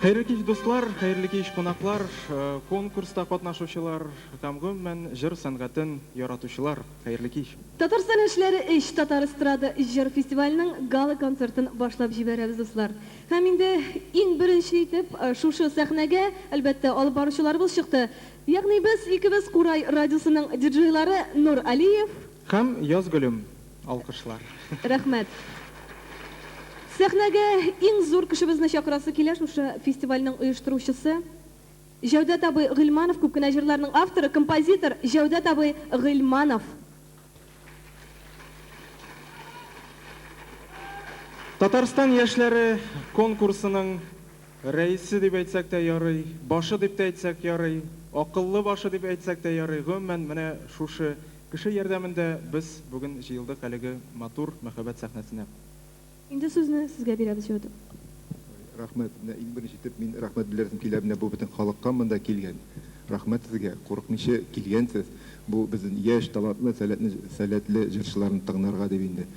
Hayırlı kеш dostlar, hayırlı kеш konaklар, konkursta катнашучылар, һәм мен җыр сәнгатен яратучылар, hayırlı kеш. Татарстан эшләре эш Татар эстрада җыр фестиваленең гала концертын башлап җибәрәбез дуслар. Һәм инде иң беренче итеп шушы сәхнәгә әлбәттә алып баручыларыбыз чыкты. Ягъни без икебез Курай радиосының диджейлары Нур Алиев Һәм Язгөлем, алкышлар. Рәхмәт. Сәхнәгә иң зур кешебезне чакырасы килә шушы фестивальнең оештыручысы Җәүдәт абый Гыйльманов, күп кенә җырларның авторы, композитор Җәүдәт абый Гыйльманов. Татарстан яшьләре конкурсының рәисе дип әйтсәк тә ярый, башы дип әйтсәк ярый, акыллы башы дип әйтсәк тә ярый. Гомумән менә шушы кеше ярдәмендә без бүген җыелдык әлеге матур мәхәббәт сәхнәсенә. Инде сүзне сезгә бирәбез Җәүдәт. Рәхмәт. Иң беренче итеп мин рәхмәт беләсем килә менә бу бөтен халыкка монда килгән. Рәхмәт сезгә. Курыкмыйча килгәнсез. Бу безнең яшь, талантлы, сәләтле җырчыларны тыңларга дип инде.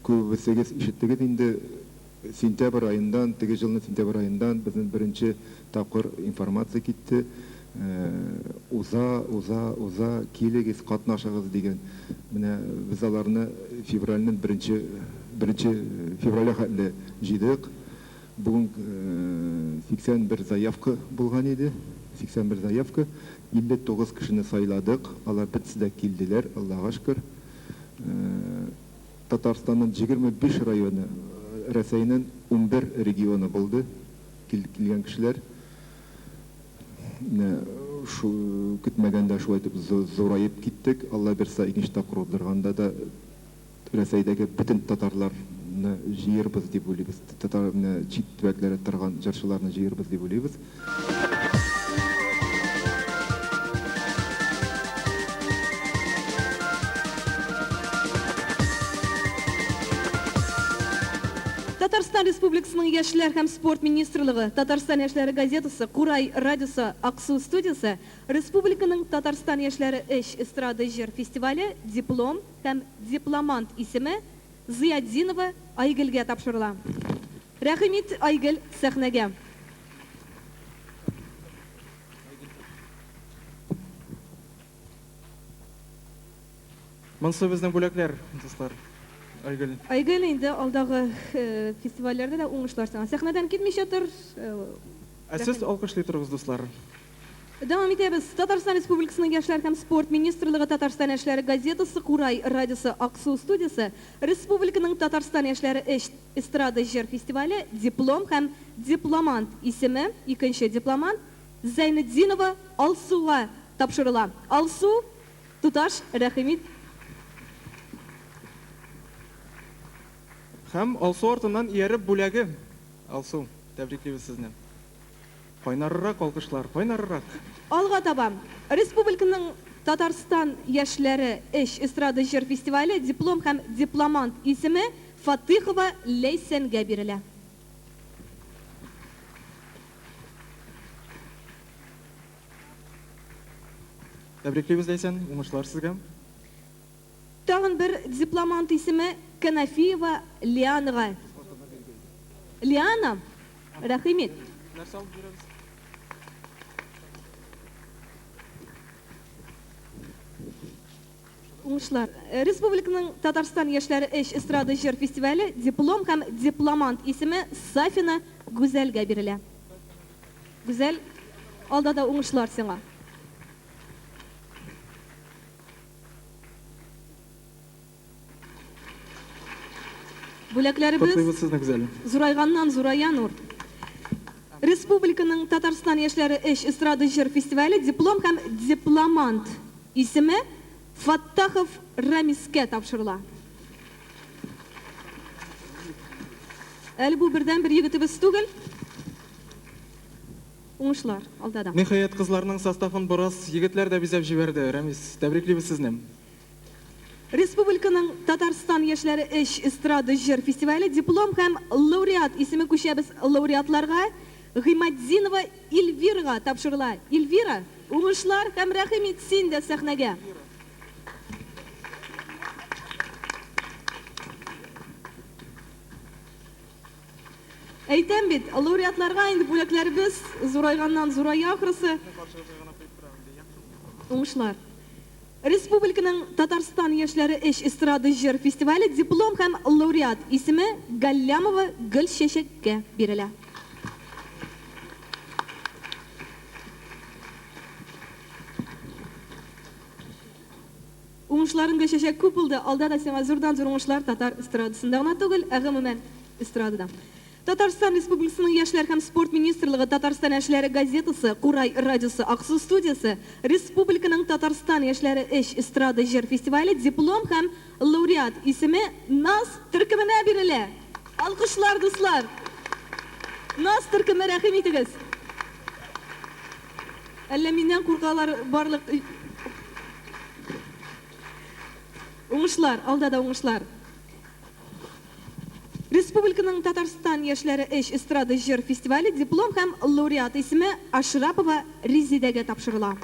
Күбесегез ишеттегез инде сентябрь айындан, теге елның сентябрь айындан безнең беренче тапкыр информация китте. Уза килегез, катнашыгыз дигән. Менә без аларны февральнең беренче февральгә хәтле җыйдык. Бүген 81 заявка булган иде. 81 заявка. 59 кешене сайладык. Алар битсе дә килделәр, Аллаһка шөкер. Татарстанның 25 районы, Рәсәйнең 11 регионы булды. Килгән кешеләр. Шу көтмәгәндә шулай итеп зурайып киттек. Алла берсә икенче тапкыр уздырганда да Рәсәйдәге бөтен татарларны җыербыз дип уйлыйбыз. Татарны чит төбәкләрдә торган җырчыларны җыербыз дип уйлыйбыз. Татарстан Республикасының яшьләр һәм спорт министрлыгы, Татарстан яшьләре газетасы, Курай радиосы, Аксу студиясе, Республиканың Татарстан яшьләре эш эстрада җыр фестивале диплом һәм дипломант исеме Зыяддинова Айгөлгә тапшырыла. Рәхимит Айгөл сәхнәгә. Монсы безнең бүләкләр, дуслар. Айгөл. Айгөл инде алдагы фестивальләрдә дә уңышлар саңа. Сәхнәдән китмичә тор. Сез алкышлый торыгыз, дуслар. Дәвам итәбез. Татарстан Республикасының яшьләр һәм спорт министрлыгы, Татарстан яшьләре газетасы, Курай радиосы, Аксу студиясе, Республиканың Татарстан яшьләре эстрада җыр фестивале диплом һәм дипломант исеме, икенче дипломант Зәйнетдинова Алсуга тапшырыла. Алсу, туташ, рәхимит. Һәм Алсу артыннан ияреп бүләге. Алсу, тәбриклибез сезне. Кайнаррак алкышлар, кайнаррак. Алга таба. Республиканың Татарстан яшьләре эстрада җыр фестивале диплом һәм дипломант исеме Фатыйхова Ләйсәнгә бирелә. Тәбриклибез Ләйсән, уңышлар сезгә. Тагын бер дипломант исеме Канафиева Лианага. Лиана, рәхимит. Нәрсә алып бирәбез? Уңышлар. Республиканың Татарстан яшьләре эстрада җыр фестивале диплом һәм дипломант исеме Сафина Гүзәлгә бирелә. Гүзәл, алда да уңышлар сиңа. Бүләкләребез Котлыйбыз сезне гүзәлем. зурайганнан зурая Нур. Республиканың Татарстан яшьләре эш эстрада җыр фестивале диплом һәм дипломант исеме Фаттахов Рамискә тапшырыла. Әле бу бердән бер егетебез түгел. Уңышлар алдада. Ниһаят кызларның составын бурас егетләр дә бизәп җибәрде. Рамис, тәбриклибез сезне. Республиканың Татарстан яшьләре эш эстрада җыр фестивале диплом һәм лауреат исеме күчәбез лауреатларга Гыймаддинова Эльвирага тапшырыла. Эльвира, уңышлар һәм рәхим ит син дә сәхнәгә. Әйтәм бит, лауреатларга инде бүләкләребез зурайганнан зурая ахрысы. Уңышлар. Республиканың Татарстан яшьләре эш эстрада җыр фестивале диплом һәм лауреат исеме Галлямова Гөлчәчәккә бирелә. Уңышларын Гөлчәчәк күп булды. Алда да сиңа зурдан зур уңышлар татар эстрадасында гына түгел, ә гомумән эстрадада. Татарстан Республикасының яшьләр һәм спорт министрлыгы Татарстан яшьләре газетасы, Курай радиосы, Аксу студиясе, Республиканың Татарстан яшьләре эш эстрада җыр фестивале диплом һәм лауреат исеме Наз төркеменә бирелә. Алкышлар, дуслар. Наз төркеме рәхим итегез. Әллә миннән куркалар барлык уңышлар, алдада уңышлар. Республиканың Татарстан яшьләре эш эстрада җыр фестивале диплом һәм лауреат исеме Ашрапова Резидәгә тапшырыла.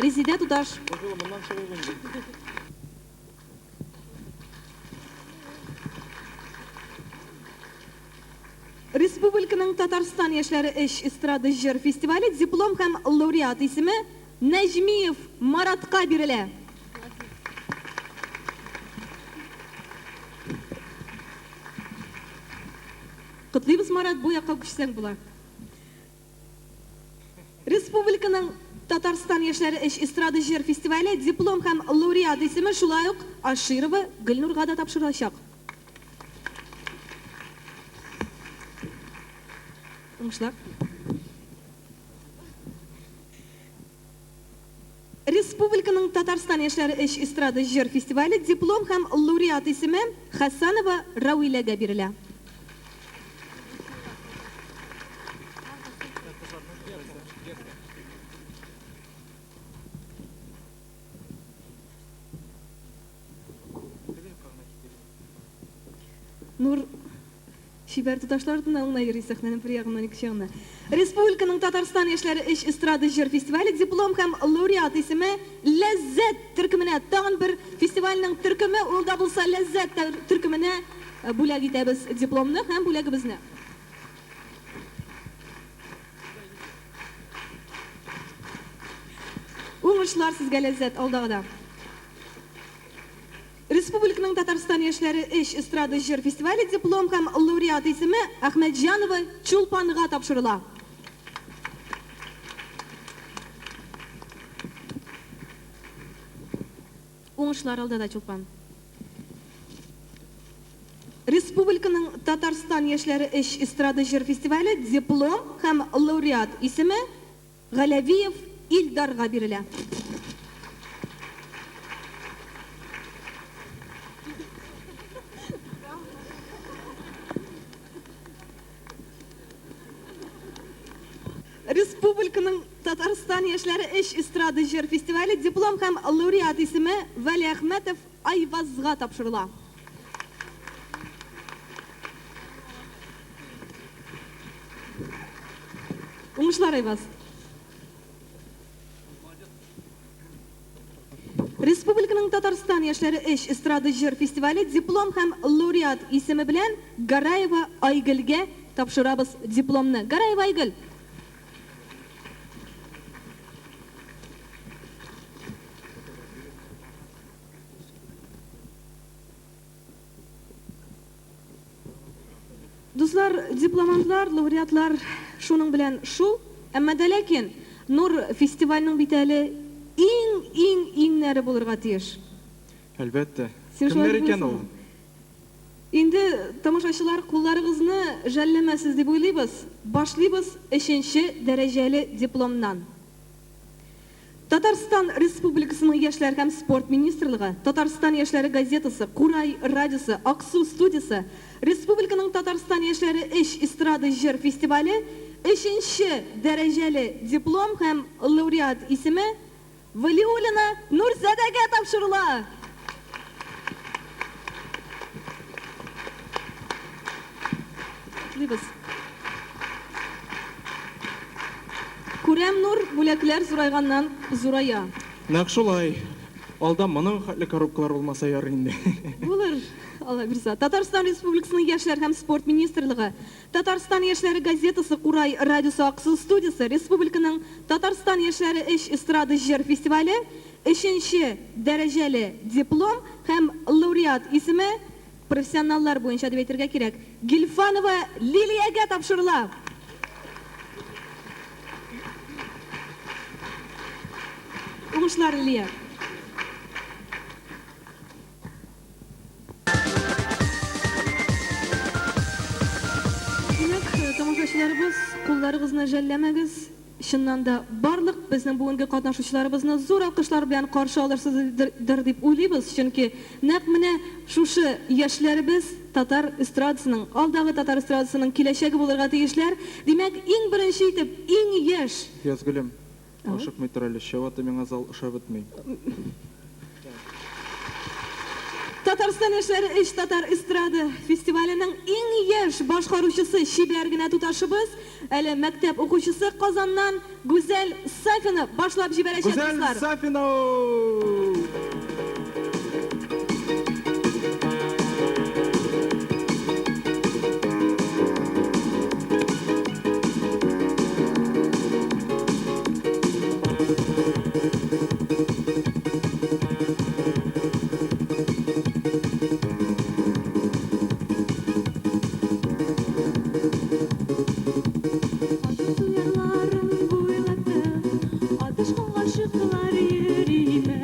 Резидә туташ. Республиканың Татарстан яшьләре эш эстрада җыр фестивале диплом һәм лауреат исеме Нәҗмиев Маратка бирелә. Котлыйбыз, Марат, бу якка күчсәң була. Республиканың Татарстан яшьләре эш эстрада җыр фестивале диплом һәм лауреат исеме шулай ук Аширова Гөлнурга да тапшырылачак. Уңышлар. Республиканың Татарстан яшьләре эш эстрада җыр фестивале диплом һәм лауреат исеме Хасанова Рауиләгә бирелә. Нур Шибәр туташлардан аңна йөри сәхнәнең бер ягыннан икенче ягына. Республиканың Татарстан яшьләре эш эстрада җыр фестивале диплом һәм лауреат исеме Ләззәт төркеменә тагын бер фестивальнең төркеме, ул да булса Ләззәт төркеменә бүләк итәбез дипломны һәм бүләгебезне. Уңышлар сезгә, Ләззәт, алдагыда. Республиканың Татарстан яшьләре эш эстрада җыр фестивале диплом һәм лауреат исеме Әхмәтҗанова Чулпанга тапшырыла. Уңышлар алдада Чулпан. Республиканың Татарстан яшьләре эш эстрада җыр фестивале диплом һәм лауреат исеме Галәвиев Илдарга бирелә. Республиканың Татарстан яшьләре эш эстрада җыр фестивале диплом һәм лауреат исеме Вәли Әхмәтов Айвазга тапшырыла. Уңышлар, Айваз. Республиканың Татарстан яшьләре эш эстрада җыр фестивале диплом һәм лауреат исеме белән Гараева Айгөлгә тапшырабыз дипломны. Гараева Айгөл. Дуслар, дипломантлар, лауреатлар шуның белән шул, әмма дә ләкин Нур фестивальнең бит әле иң нәре булырга тиеш. Әлбәттә. Син шулай Кемнәр икән булсың. ул? Indi tamaşaçılar kullarıгызны жәлләмәсез дип уйлыйбыз. Башлыйбыз 3-нче дәрәҗәле дипломнан. Татарстан Республикасының Яшьләр һәм спорт министрлыгы, Татарстан яшьләре газетасы, Курай радиосы, Аксу студиясе, Республиканың Татарстан яшьләре эстрада җыр фестивале 3-нче дәрәҗәле диплом һәм лауреат исеме Валиуллина Нурзадәгә тапшырыла. Күрәм Нур бүләкләр зурайганнан зурая. Нәкъ шулай. Алда моның хәтле коробкалар булмаса ярый инде. Булыр. Алла бирсә. Татарстан Республикасының Яшьләр һәм спорт министрлыгы, Татарстан яшьләре газетасы, Курай радиосы, Аксу студиясе, Республиканың Татарстан яшьләре эстрада җыр фестивале 3-нче дәрәҗәле диплом һәм лауреат исеме профессионаллар буенча дип әйтергә кирәк. Гилфанова Лилиягә тапшырыла. Уңышлар Лилия. Димәк, тамашачыларыбыз, кулларыгызны жәлләмәгез. Чыннан да барлык безнең бүгенге катнашучыларыбызны зур алкышлар белән каршы алырсыздыр дип уйлыйбыз, чөнки нәкъ менә шушы яшьләребез татар эстрадасының, алдагы татар эстрадасының киләчәге булырга тиешләр. Димәк, иң беренче итеп, иң яшь Язгөлем. Ашыкмый тор әле, чаваты миңа зал ошап бетми. Татарстан яшьләре татар эстрада фестиваленең иң яшь башкаручысы шибәр генә туташыбыз, әле мәктәп укучысы Казаннан Гүзәл Сафина башлап җибәрәчәк Гүзәл дуслар. Сафина! Атышкан гашыклар йөриме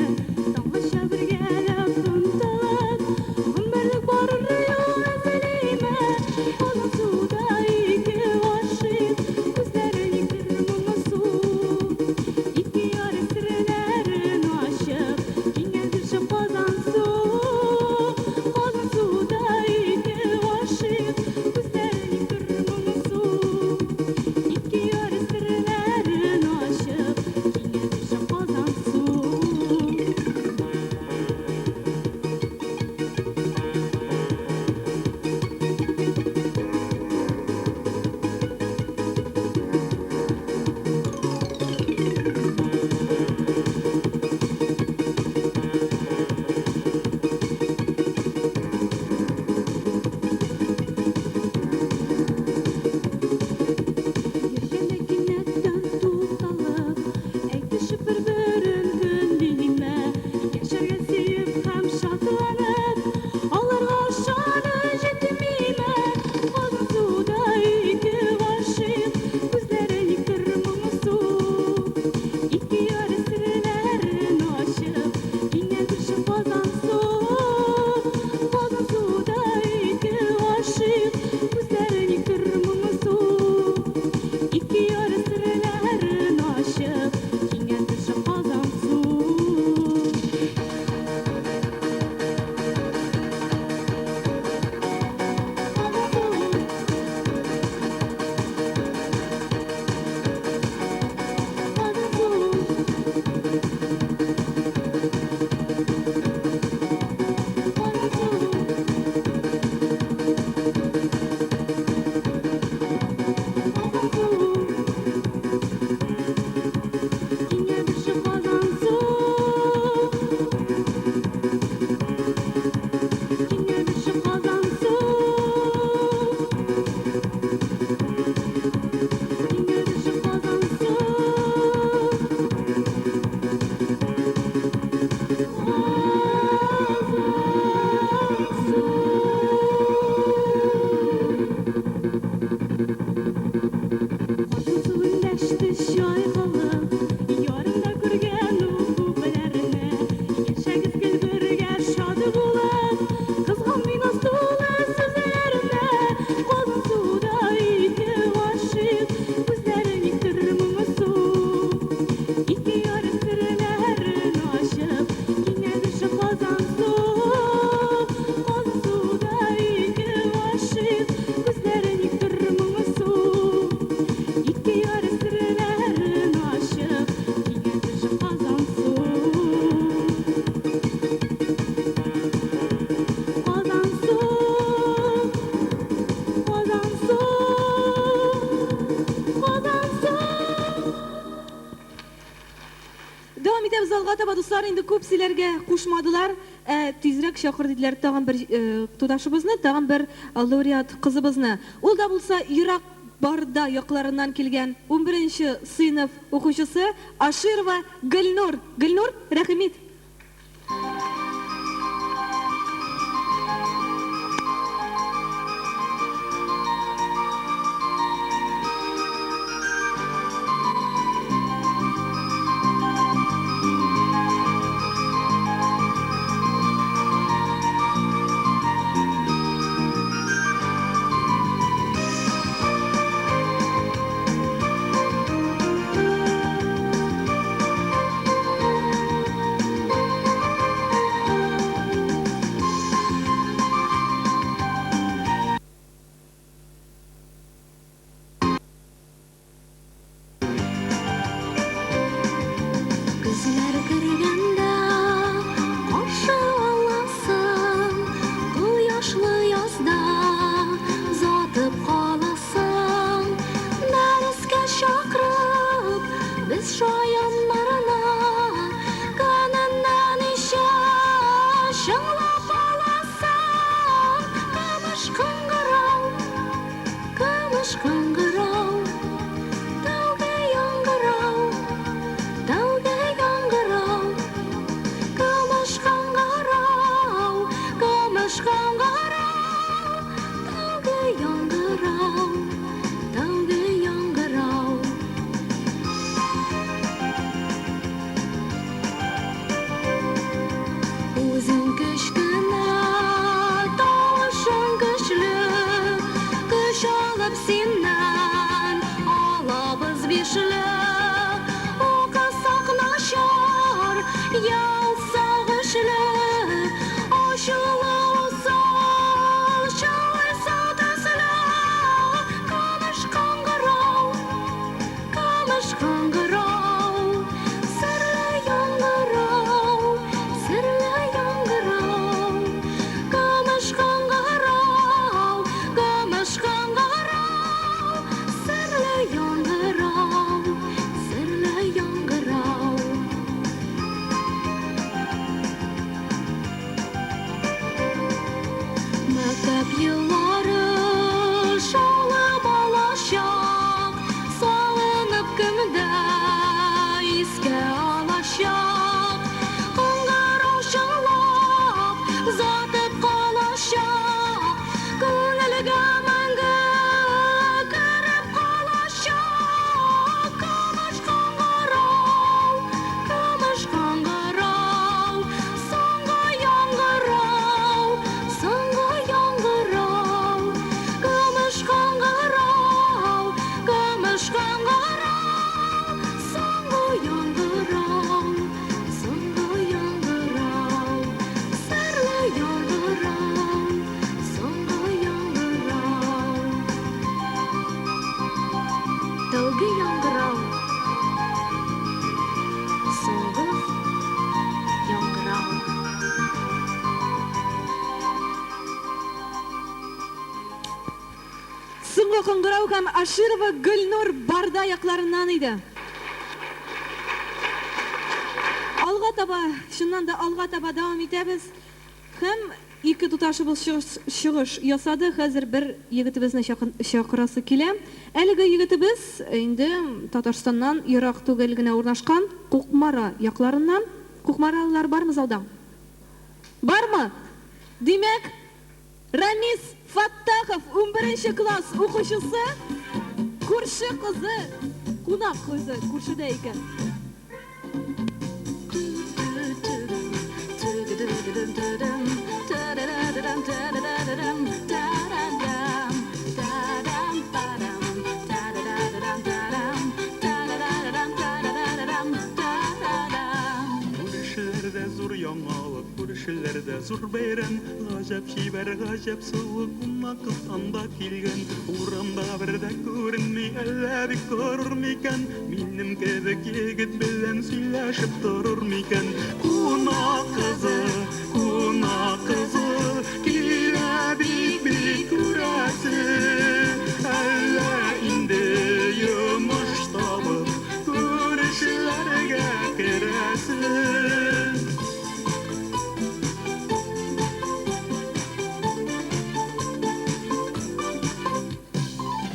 Devam etemiz alga taba dostlar, indi köp silerge kuşmadılar. Tezrek şakır dediler tağın bir tudaşыбызны, tağın bir laureat kızыбызны. Ol da bulsa Irak barda yaklarından kelgen 11-nji sınıf okuşusu Aşirova Gülnur. Gülnur, rahmet. Gözler kırganda qarşı alasın, bu yaşlı yazda zatıp qalasın. Dərəskə şaqırıb biz şayanlarına, qanından işə şınlap alasın. Qamış qıngırav, qamış qıngırav, dağda yangırav, dağda yangırav, qamış qıngırav, qamış qıngırav, dağda yangırav, dağda yangırav. Uzun kışkına taşın güçlü, kış alıp sinden alabız bişli. O kasak naşar, yalsa güçlü, aşılı olsa, şalıysa tesli. Kamış kangırav, kamış kangırav, sırlı yangırav, sırlı yangırav. Kamış kangırav, kamış kangırav, sırlı yangırav, sırlı yangırav. Məktəb yılları şalıb alaşaq, salınıb kimdə iskə alaşaq. Qıngırav şınlap zatıp qalaşaq, könülgə məngə kərib qalaşaq. Qamış qıngırav, qamış qıngırav, sanga yangırav, sanga yangırav. Qamış qıngırav, qamış qıngırav, sanga yangırav, sanga yangırav. Sırlı yangırav, sanga yangırav. Dalga yangırav, sanga yangırav. Sıngo kıngırav hem Aşirova Gülnur barda yaklarından idi. Alga taba, şundan da alga taba devam etemiz. Hem iki tutaşımız çıkış yasadı. Hazır bir yigitimizni şakırası kile. Әлеге yigitimiz indi Tatarstan'dan Irak tügelgine urnaşkan Kukmara yaklarindan. Kukmaralılar var mı zalda? Var mı? Demek Ranis Fattahov 11-nji klas okuşusu Kurşı kızı, kunak kızı Kurşıda ekan. Kurşilerde zor yamalık, kurşilerde zor beyren. Gajap şiber, gajap soğuk, kuna kılsanda kilgen. Uğramda birde görünmey, elle bir görür miken. Minim kebek yigit bilen söyleşip durur miken. Kuna kızı, kile bik kurası. Elle indi yumuş tabı, kurşillerge keresi. күрәсен.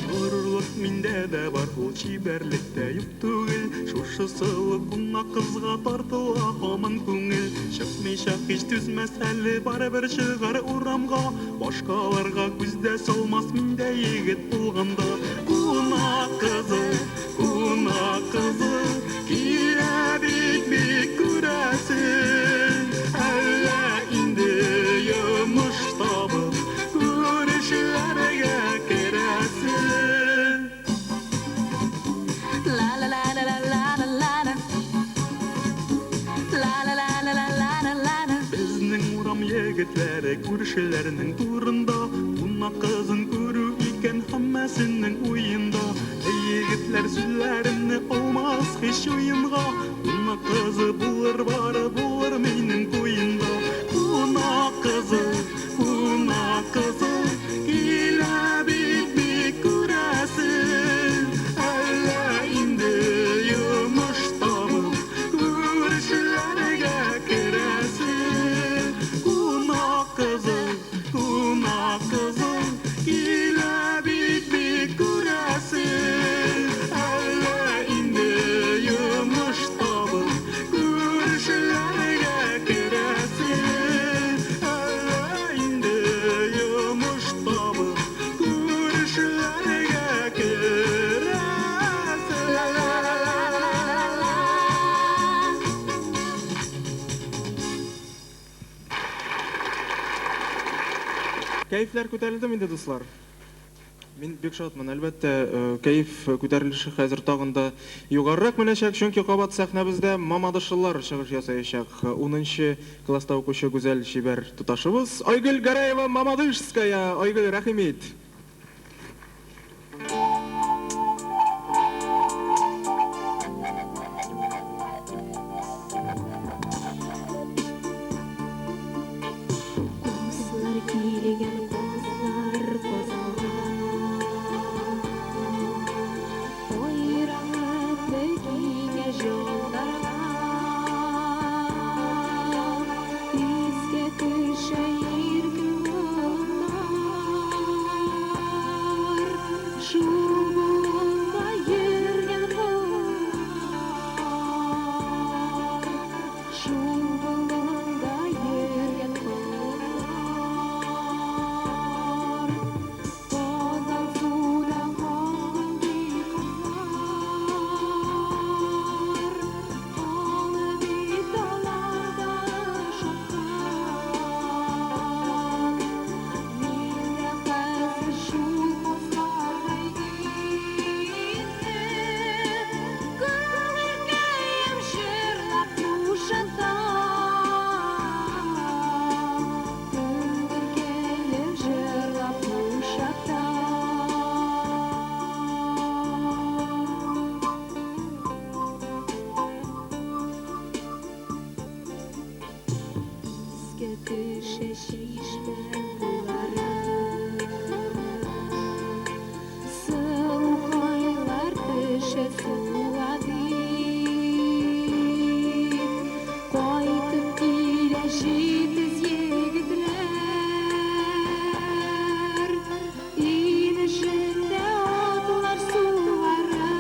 Горурлык миндә дә бар, ул чибәрлектә юк түгел. Шушы сылы куна кызга тартыла һаман күңел. Чыкмыйча һич түзмәс әле барыбер чыгар урамга. Башкаларга күздә салмас миндә егет булганда. Куна кызы, килә бик күрәсен. Әллә инде йомыш табып, күрешүләргә керәсен. La la la la la la la la la. La la la la la la la la la. Безнең урам егетләре күршеләрнең турында, куна кызын күрү икән һәммәсенең уенда. Егетләр сүзләренне алмас һич уенга, куна кызы булыр бары булыр минем куенда. Куна кызы, килә бик күрәсен. Әллә инде йомыш табып, күрешүләргә керәсен. Куна кызы, килә бик күрәсен. Әллә инде йомыш табып, күрешүләргә керәсен. Әллә инде йомыш табып, күрешүләргә керәсен. La la la la la la la. Кәйфләр күтәрелдеме инде, дуслар? Мин бик шатмын. Әлбәттә, кәйф күтәрелеше хәзер тагын да югарырак менәчәк, чөнки кабат сәхнәбездә Мамадышылар чыгыш ясаячак. 10нчы класста укучы гүзәл шибәр туташыбыз Айгөл Гараева Мамадышская. Айгөл, рәхимит. Козлар килгән, козлар Ойраңа бөгигә жолдарға. Искә төшә иркен кызлар. Шул болында йөргән кызлар. Шул болында йөргән кызлар. Казан суда калган бик кызлар. Аны бит аларда шаткан. Мин дә хәзер шул кызларга инде. Күңелкәем җырлап кушата. Күңелкәем җырлап кушата. Искә төшә чишмә булары. Сылу кайлар төшә суга бит. Кайтып килә җитез егетләр. Инешендә атлар сугара.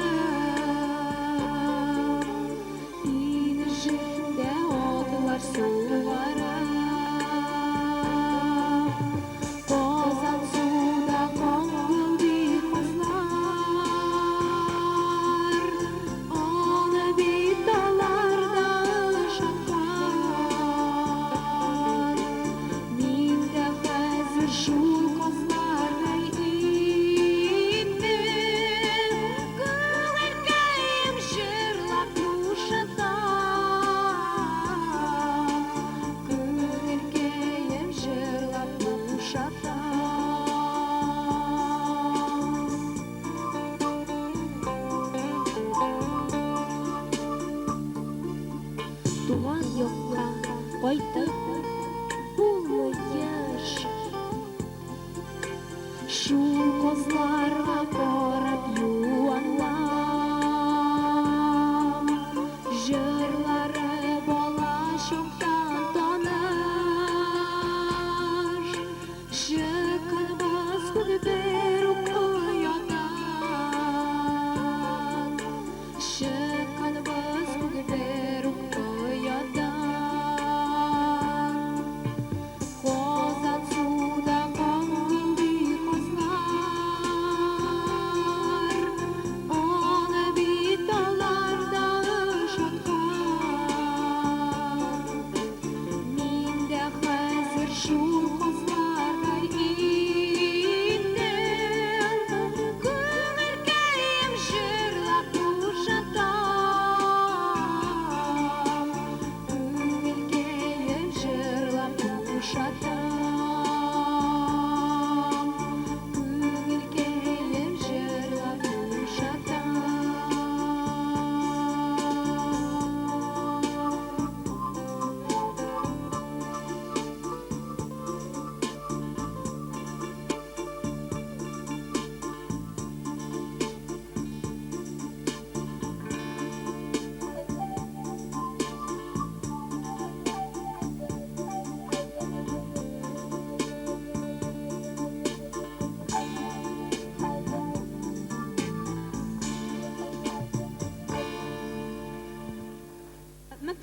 Инешендә атлар сугара. Казан суда калган бик кызлар. Аны бит аларда шаткан. Мин дә хәзер шул кызларга инде. Күңелкәем җырлап кушата. Күңелкәем җырлап кушата. Туган якка кайтып булмый еш. Шул кызларга карап юанлам. Җырлары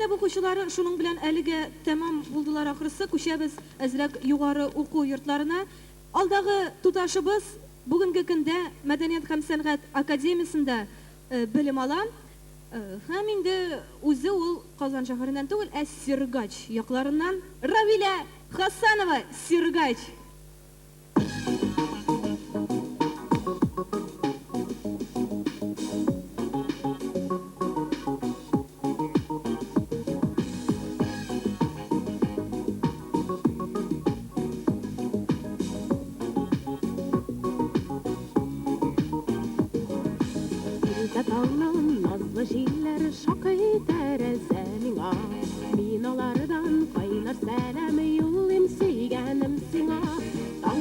мәктәп укучылары шуның белән әлегә тәмам булдылар ахрысы. Күчәбез әзрәк югары уку йортларына. Алдагы туташыбыз бүгенге көндә Мәдәният һәм сәнгать академиясендә белем ала. Һәм инде үзе ул Казан шәһәреннән түгел, ә Сиргач якларыннан Равилә Хасанова, Сиргач. Tağlan nazlı jiller şakay tәрәзәңә. Мин алардан кайнар сәлам юлым сөйгәнем сиңа. Таң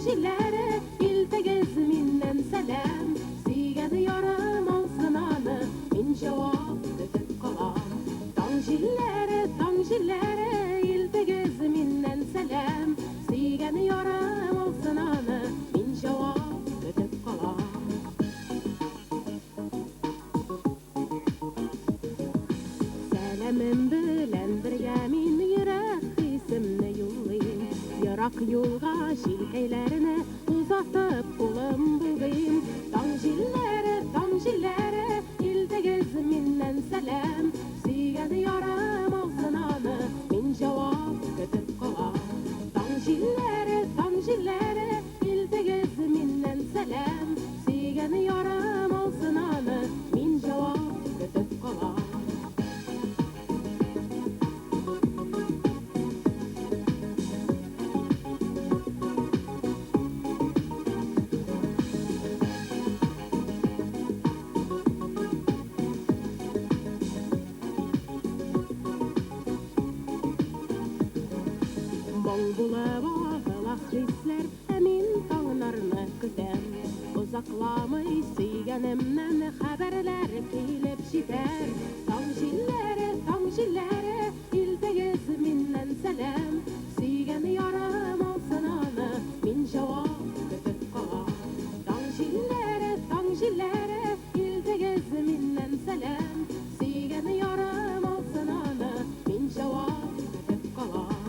җилләре, илтегез миннән сәлам. Сөйгән ярым алсынаны, мин җавап көтеп калам. Таң җилләре, илтегез миннән сәлам. Сөйгән ярым алсынаны, мин җавап көтеп калам. Сәлемем белән бергә мин йөрәк хисемне юллыйм. Ярак юлга җилкәйләрне узатып кулым булдым. Таң җилләре, илтегез миннән сәлам. Сөйгән ярым алсынаны, мин җавап көтеп калам. Таң җилләре, илтегез миннән сәлам. Сөйгән ярым алсынаны, мин җавап көтеп калам. Моң булып агыла хисләр, ә мин таңнарны көтәм. Озакламый сөйгәнемнән хәбәрләр килеп җитәр. Таң җилләре, илтегез миннән сәлам. Сөйгән ярым алсынаны, мин җавап көтеп калам. Таң җилләре, илтегез миннән сәлам. Сөйгән ярым алсынаны, мин җавап көтеп калам.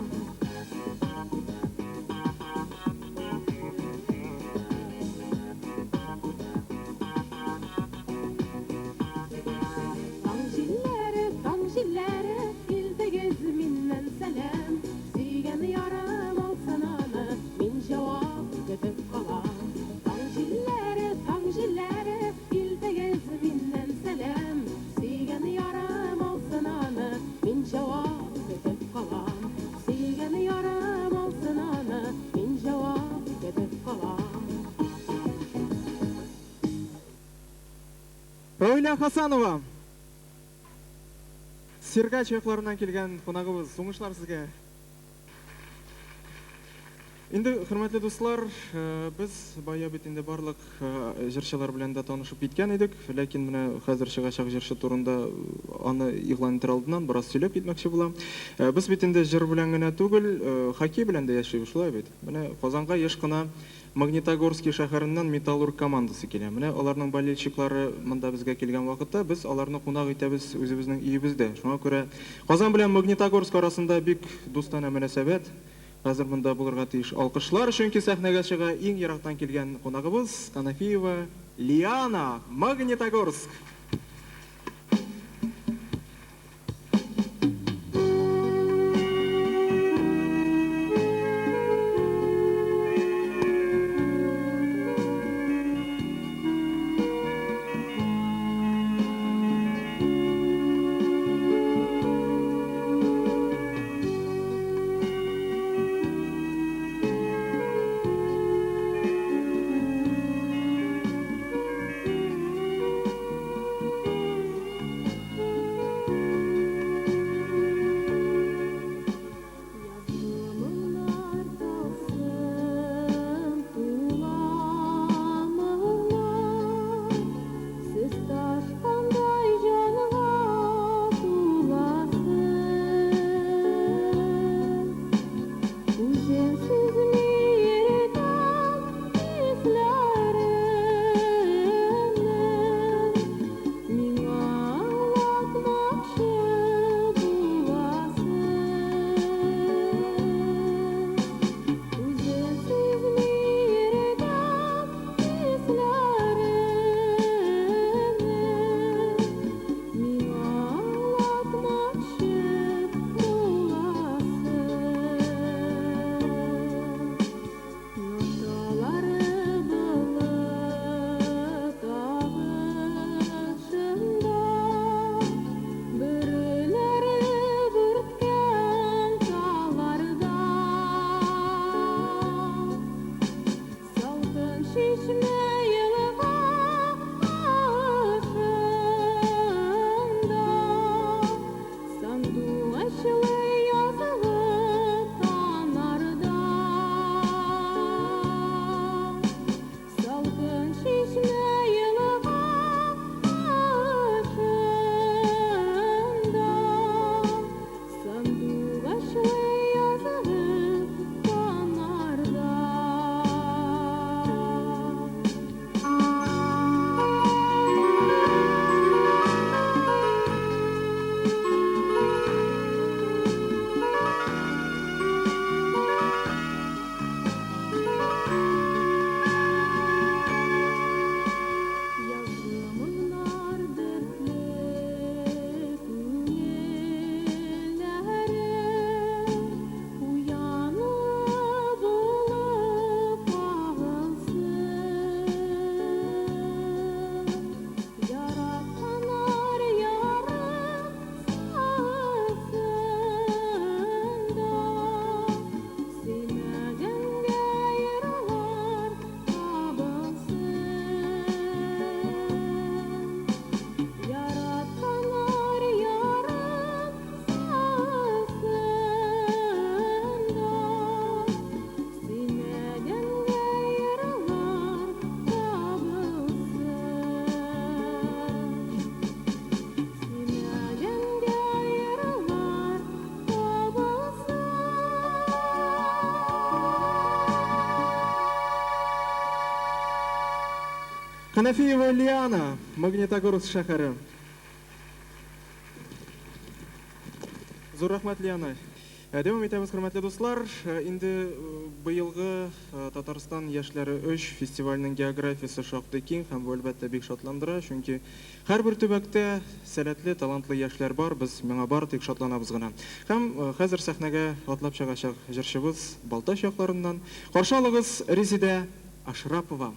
Таң җилләре, илтегез миннән сәлам. Сөйгән ярым алсынаны, мин җавап көтеп калам. Таң җилләре, илтегез миннән сәлам. Сөйгән ярым алсынаны, мин җавап көтеп калам. Сөйгән ярым алсынаны, мин җавап көтеп калам. Равилә Хасанова, Сиргач якларыннан килгән кунагыбыз, уңышлар сезгә. Инде, хөрмәтле дуслар, без бая бит инде барлык җырчылар белән дә танышып киткән идек, ләкин менә хәзер чыгачак җырчы турында аны игълан итәр алдыннан бераз сөйләп китмәкче булам. Без бит инде җыр белән генә түгел, хоккей белән дә яшибез, шулай бит. Менә Казанга еш кына Магнитогорский шәһәреннән Металлург командасы килә. Менә аларның болельщиклары монда безгә килгән вакытта без аларны кунак итәбез үзебезнең өебездә. Шуңа күрә Казан белән Магнитогорск арасында бик дустана мөнәсәбәт. Хәзер монда булырга тиеш. Алкышлар, чөнки сәхнәгә чыга иң ерактан килгән кунагыбыз Танафиева Лиана, Магнитогорск. Ханафиева Лиана, Магнитогорск шәһәре. Зур рәхмәт, Лиана. Дәвам итәбез, хөрмәтле дуслар. Инде быелгы Татарстан яшьләре 3 фестивальнең географиясе шактый киң һәм бу әлбәттә бик шатландыра, чөнки һәрбер төбәктә сәләтле, талантлы яшьләр бар, без миңа бар тик шатланабыз гына. Һәм хәзер сәхнәгә атлап чыгачак җырчыбыз Балтач якларыннан. Каршы алыгыз Резидә Ашрапова.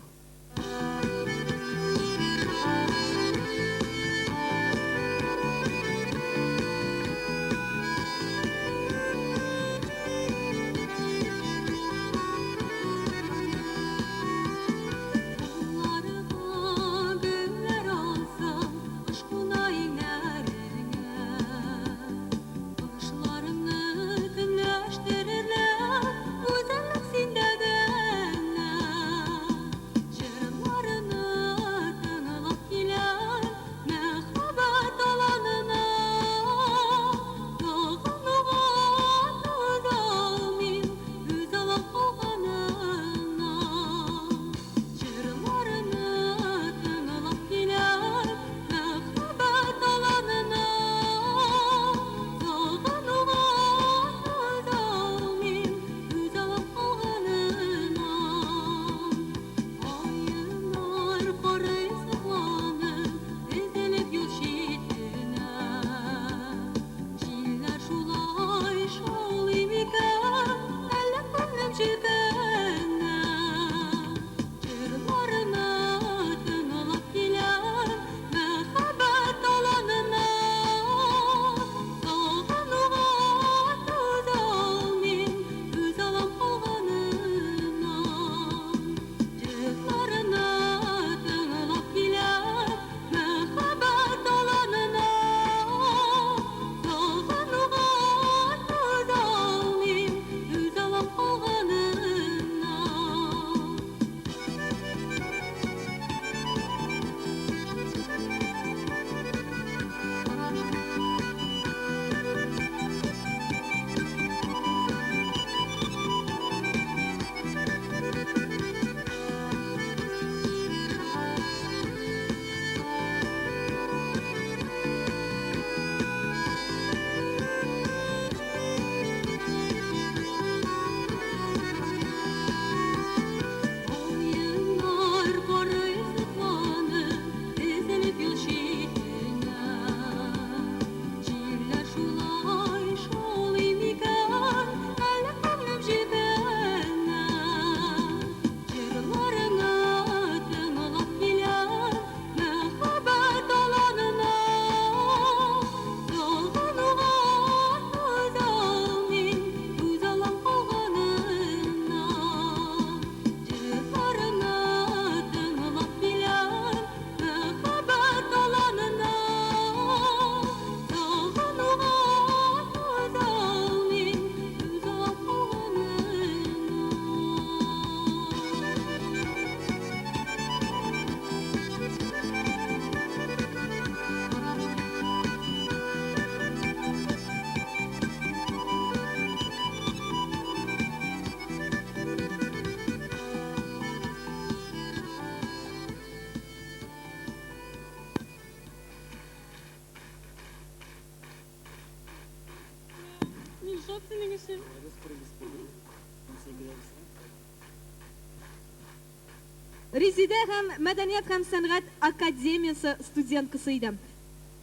Резидә һәм Мәдәният һәм сәнгать академиясе студенткасы идем.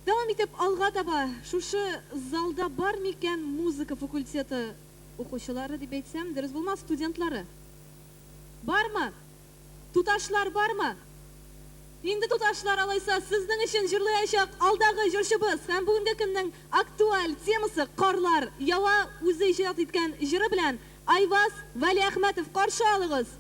Дәвам итеп алга таба шушы залда бар микән музыка факультеты укучылары дип әйтсәм, дөрес булмас, студентлары. Бармы? Туташлар бармы? Инде туташлар, алайса сезнең өчен җырлаячак алдагы җырчыбыз һәм бүгенге көннең актуаль темасы карлар ява үзе иҗат иткән җыры белән Айваз Вәлиәхмәтов каршы алыгыз.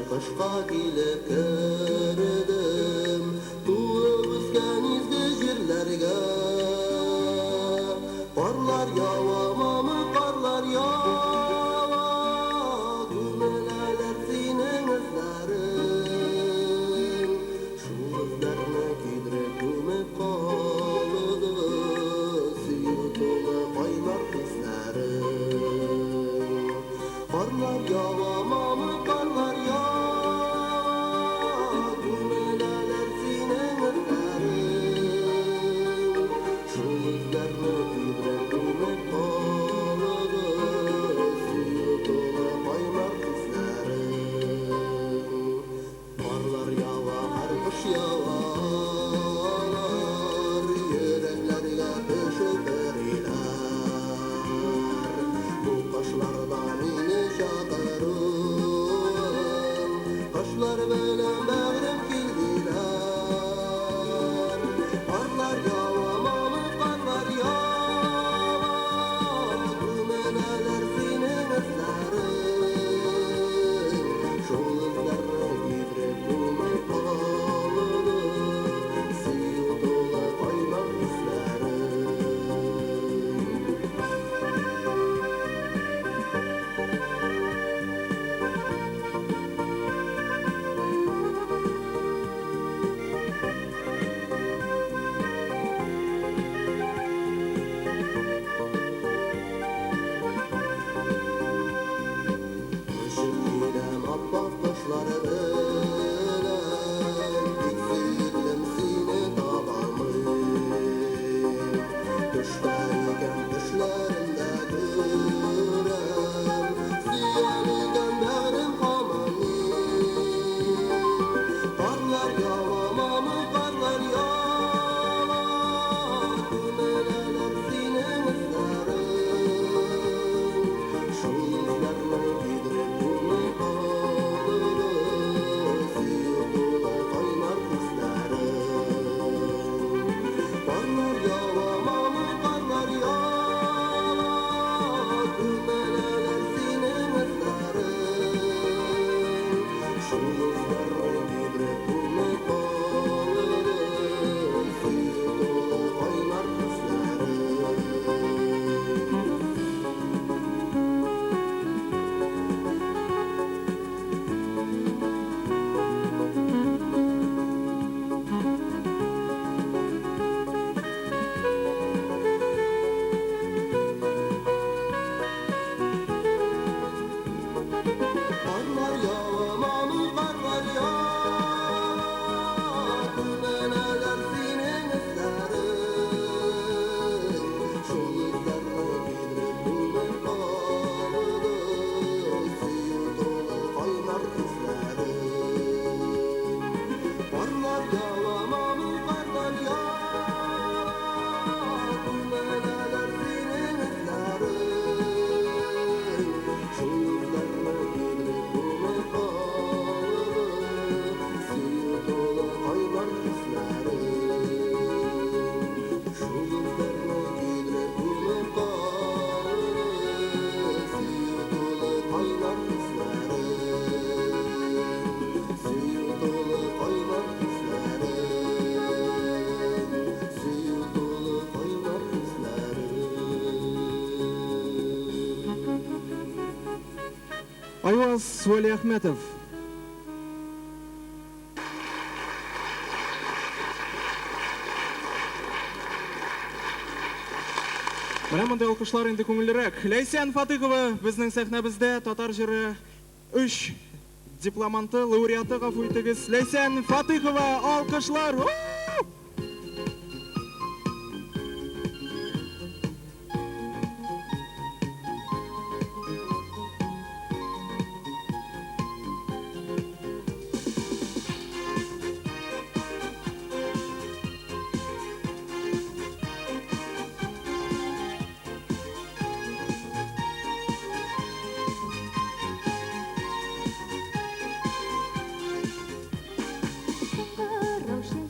Кышка килеп керде Karlar yava mamı karlar yava Dümeneler senin izlerin Şu izlerine giderek gümüp kalıdı Suyu dolu kaynar kızların Karlar yava mamı karlar yava Dümeneler senin izlerin Şu izlerine giderek gümüp kalıdı Suyu dolu kaynar kızların Karlar yava her kış yağar Yüreklerine düşüp eriler Bu kaşlarda mini şakırım Kaşlar böyle bağrım kildiler Karlar yava mamı karlar yava Dümeneler senin izlerin Şu izlerine giderek gümüp kalıdı Suyu dolu kaynar kızların Işık gidem abbak kışları bilen Diksildim seni tabamın Düşteyken düşlerimde görem Siyeligen bağrım hamamın Karlar yava mamı karlar yava Dümeneler senin izlerin Şu izlerine giderek gümüp kalıdı Suyu dolu kaynar kızların Karlar yava mamı karlar yava Dümeneler senin izlerin Şu izlerine giderek gümüp kalıdı Suyu dolu kaynar kızların Karlar yava mamı karlar yava Dümeneler senin izlerin Şu izlerine giderek gümüp kalıdı Suyu dolu kaynar kızların Karlar yava mamı karlar yava Dümeneler senin izlerin Şu izlerine giderek gümüp kalıdı Suyu dolu kaynar kızların Şu izlerine giderek gümüp kalıdı Suyu dolu kaynar kızların Suyu dolu kaynar kızların Suyu dolu kaynar kızların Ayvaz Veli Ahmetov. Менә мондай алкышлар инде күңеллерәк. Ләйсән Фатыйкова безнең сәхнәбездә татар җыры 3 дипломанты, лауреаты гафу итегез. Ләйсән Фатыйкова, алкышлар. Равшан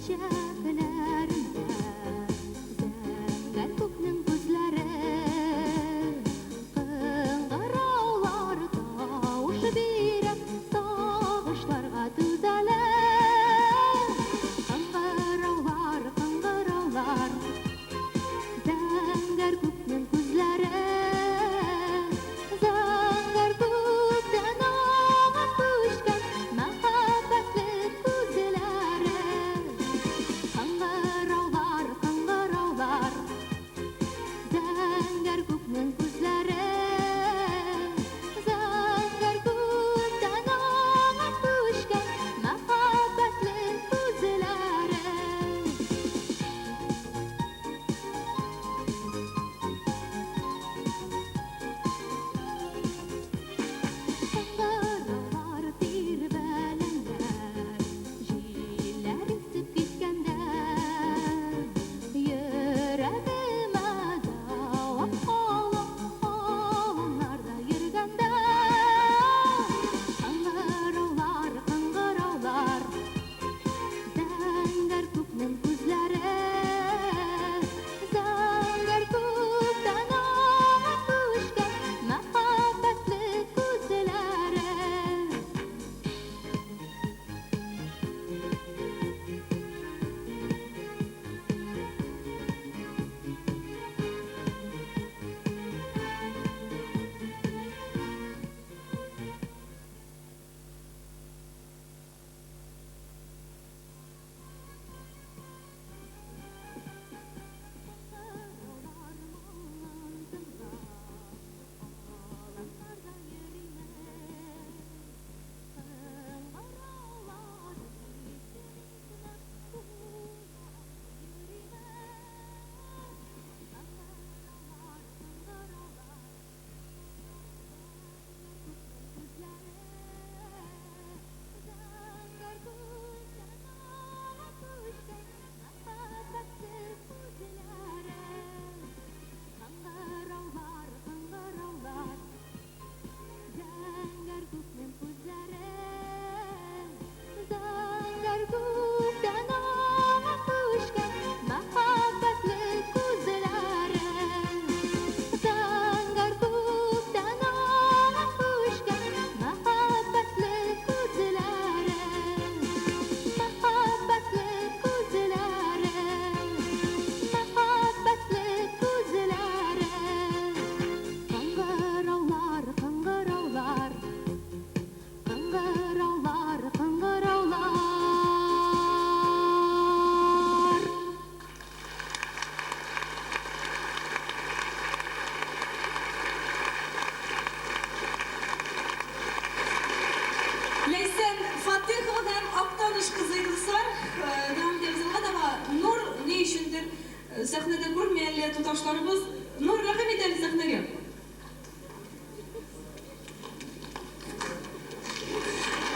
sahnede görmeyenler tutaşlarımız Nur rahmet edelim sahneye.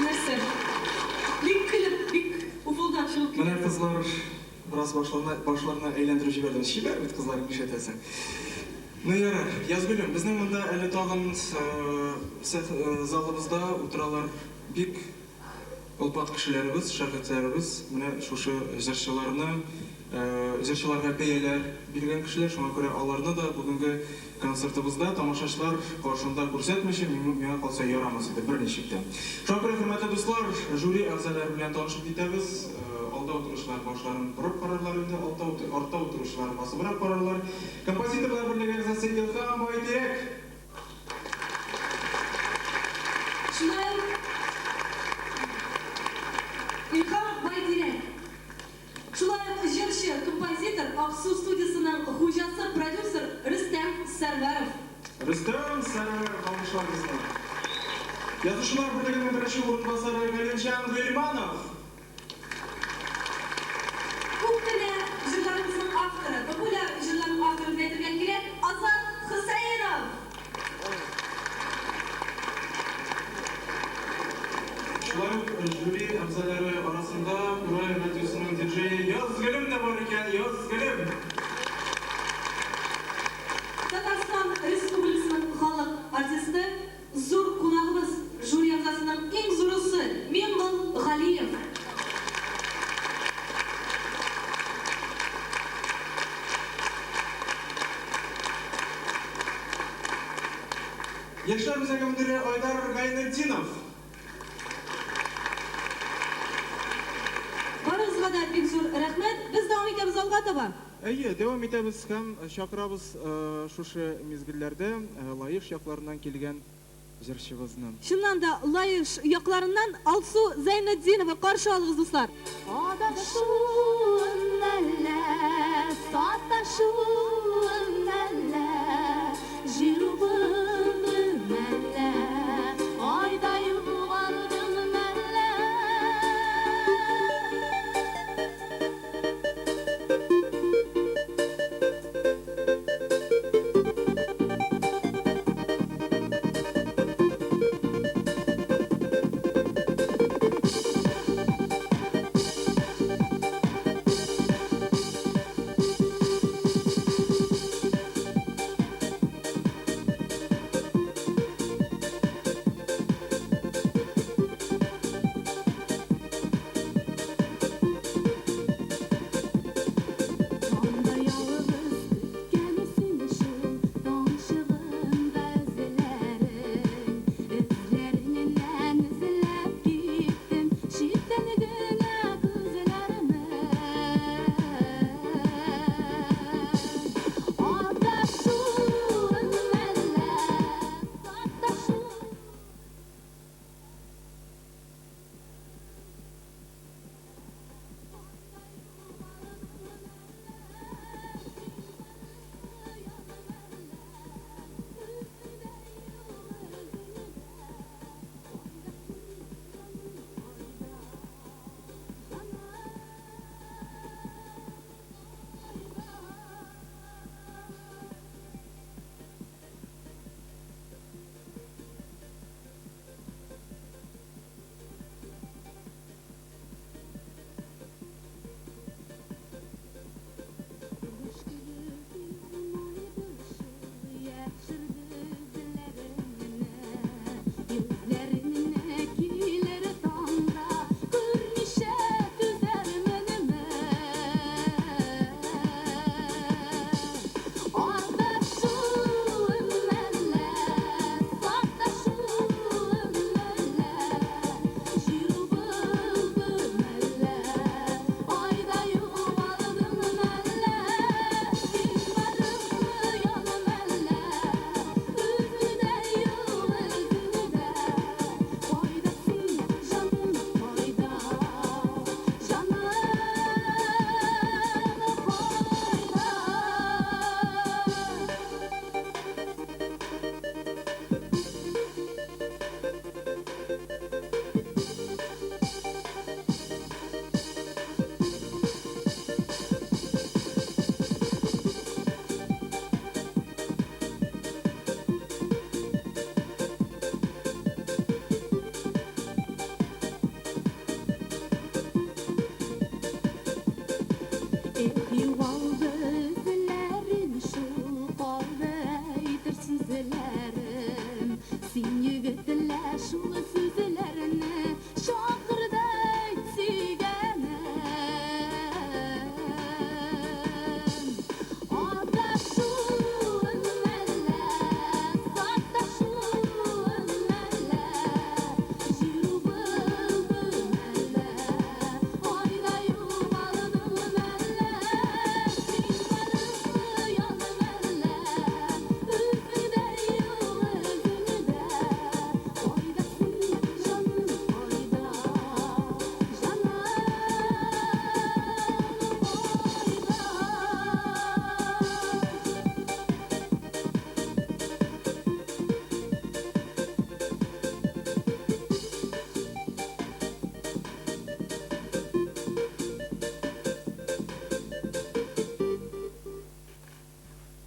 Нәрсе? Бик килеп, бик уфылдакчылык. Менә кызлар biraz башларына әйләндереп җибәрдем. Чибәр бит кызларың ишетәсең. Ну ярар, Язгөлем, безнең монда әле тагын залыбызда утыралар бик олпат кешеләребез, шәхесләребез. Менә шушы җырчыларга бәяләр биргән кешеләр, шуңа күрә аларны да бүгенге концертыбызда тамашачылар каршында күрсәтмичә, миңа калса ярамас иде берничектә. Шуңа күрә, хөрмәтле дуслар, жюри әгъзалары белән танышып китәбез. Алда утырышлар башларын борып карарлар инде, артта утырышлар басыбрак карарлар. Композиторлар берлеге әгъзасы Илһам Байтирәк. Шулай İlham Baydirek. Şulay җырчы, композитор, Аксу студиясының хуҗасы, продюсер Рөстәм Сәрвәров. Рөстәм Сәрвәров, алкышларыгызны. Язучылар берлегенең беренче урынбасары Галимҗан Гыйльманов. Күп кенә җырларыбызның авторы, популяр җырларның авторы дип әйтергә кирәк, Азат Хөсәенов. Шулай ук жюри әгъзалары арасында Урал радиосының диджее Язгөлем дә бар икән, Язгөлем. Татарстан Республикасының халык артисты, зур кунагыбыз, жюри әгъзасының иң зурысы Миңгол Галиев. Яшьләр үзәге мөдире Айдар Гайнетдинов. Барыгызга да бик зур рәхмәт. Без дәвам итәбез алга таба. Әйе, дәвам итәбез һәм чакырабыз шушы мизгелләрдә лаеш якларыннан килгән җырчыбызны. Шуннан да Лаеш якларыннан Алсу Зәйнетдинова каршы алыгыз дуслар. Адашуын мәллә, саташуын мәллә, җирубыңны мәллә, айда югандың мәллә.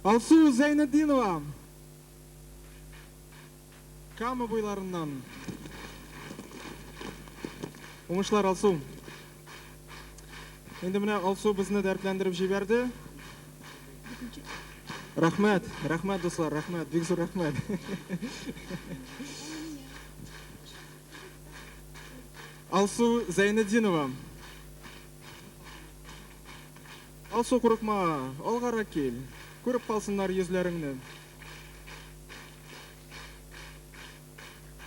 Алсу Зайнетдинова. Кама буйларынан. Уңышлар Алсу. Енді міне Алсу бізні дәріплендіріп жіберді. Рахмет, рахмет достар, рахмет, бек зор рахмет. Алсу Зайнетдинова. Алсу құрықма, алғара кел. Көріп қалсындар езлеріңді.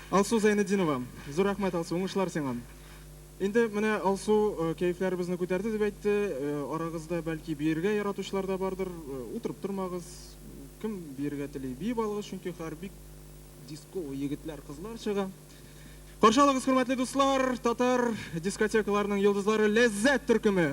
Алсу Зайнетдинова. Зор рахмет Алсу, оңышлар сеңам. Енді міне Алсу кейфлері бізні көтерді деп айтты. Арағызда бәлки берге яратушылар да бардыр. Отырып тұрмағыз. Кім берге тілей бей балғыз, çünkü харбик диско егітлер қызлар шыға. Қоршалығыз, құрметлі достар, татар дискотекаларының йылдызлары Ләззәт түркімі.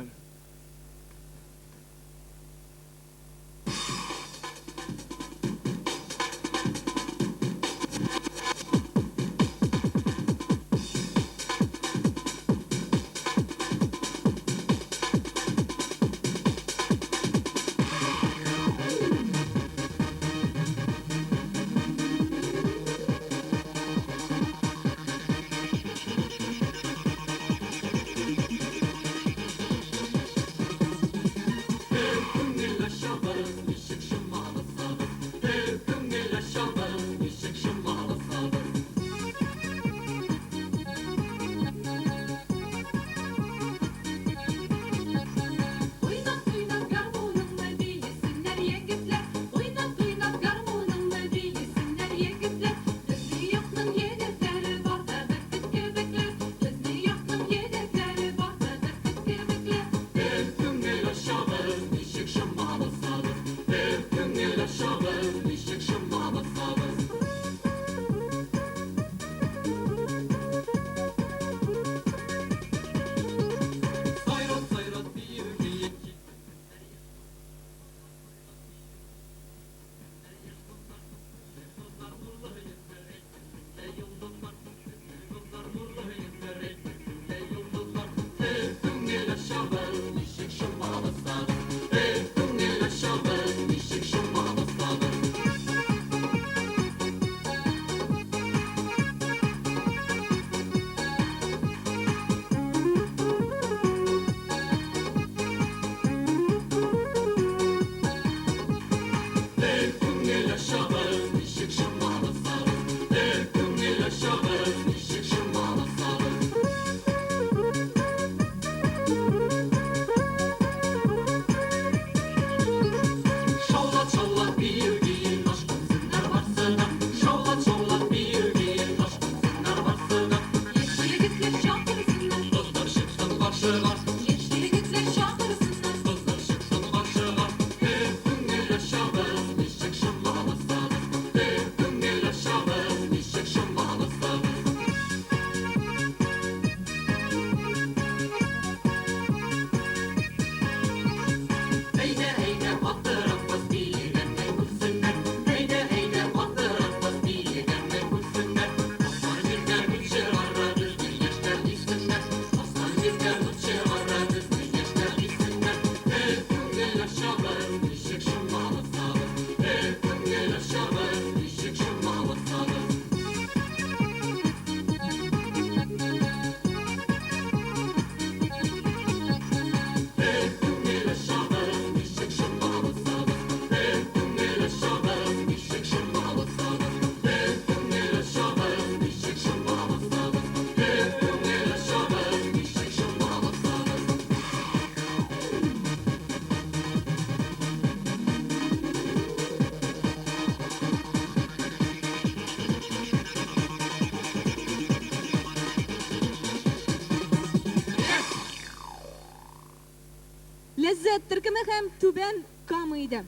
Ләззәт төркеме һәм Түбән Кама иде.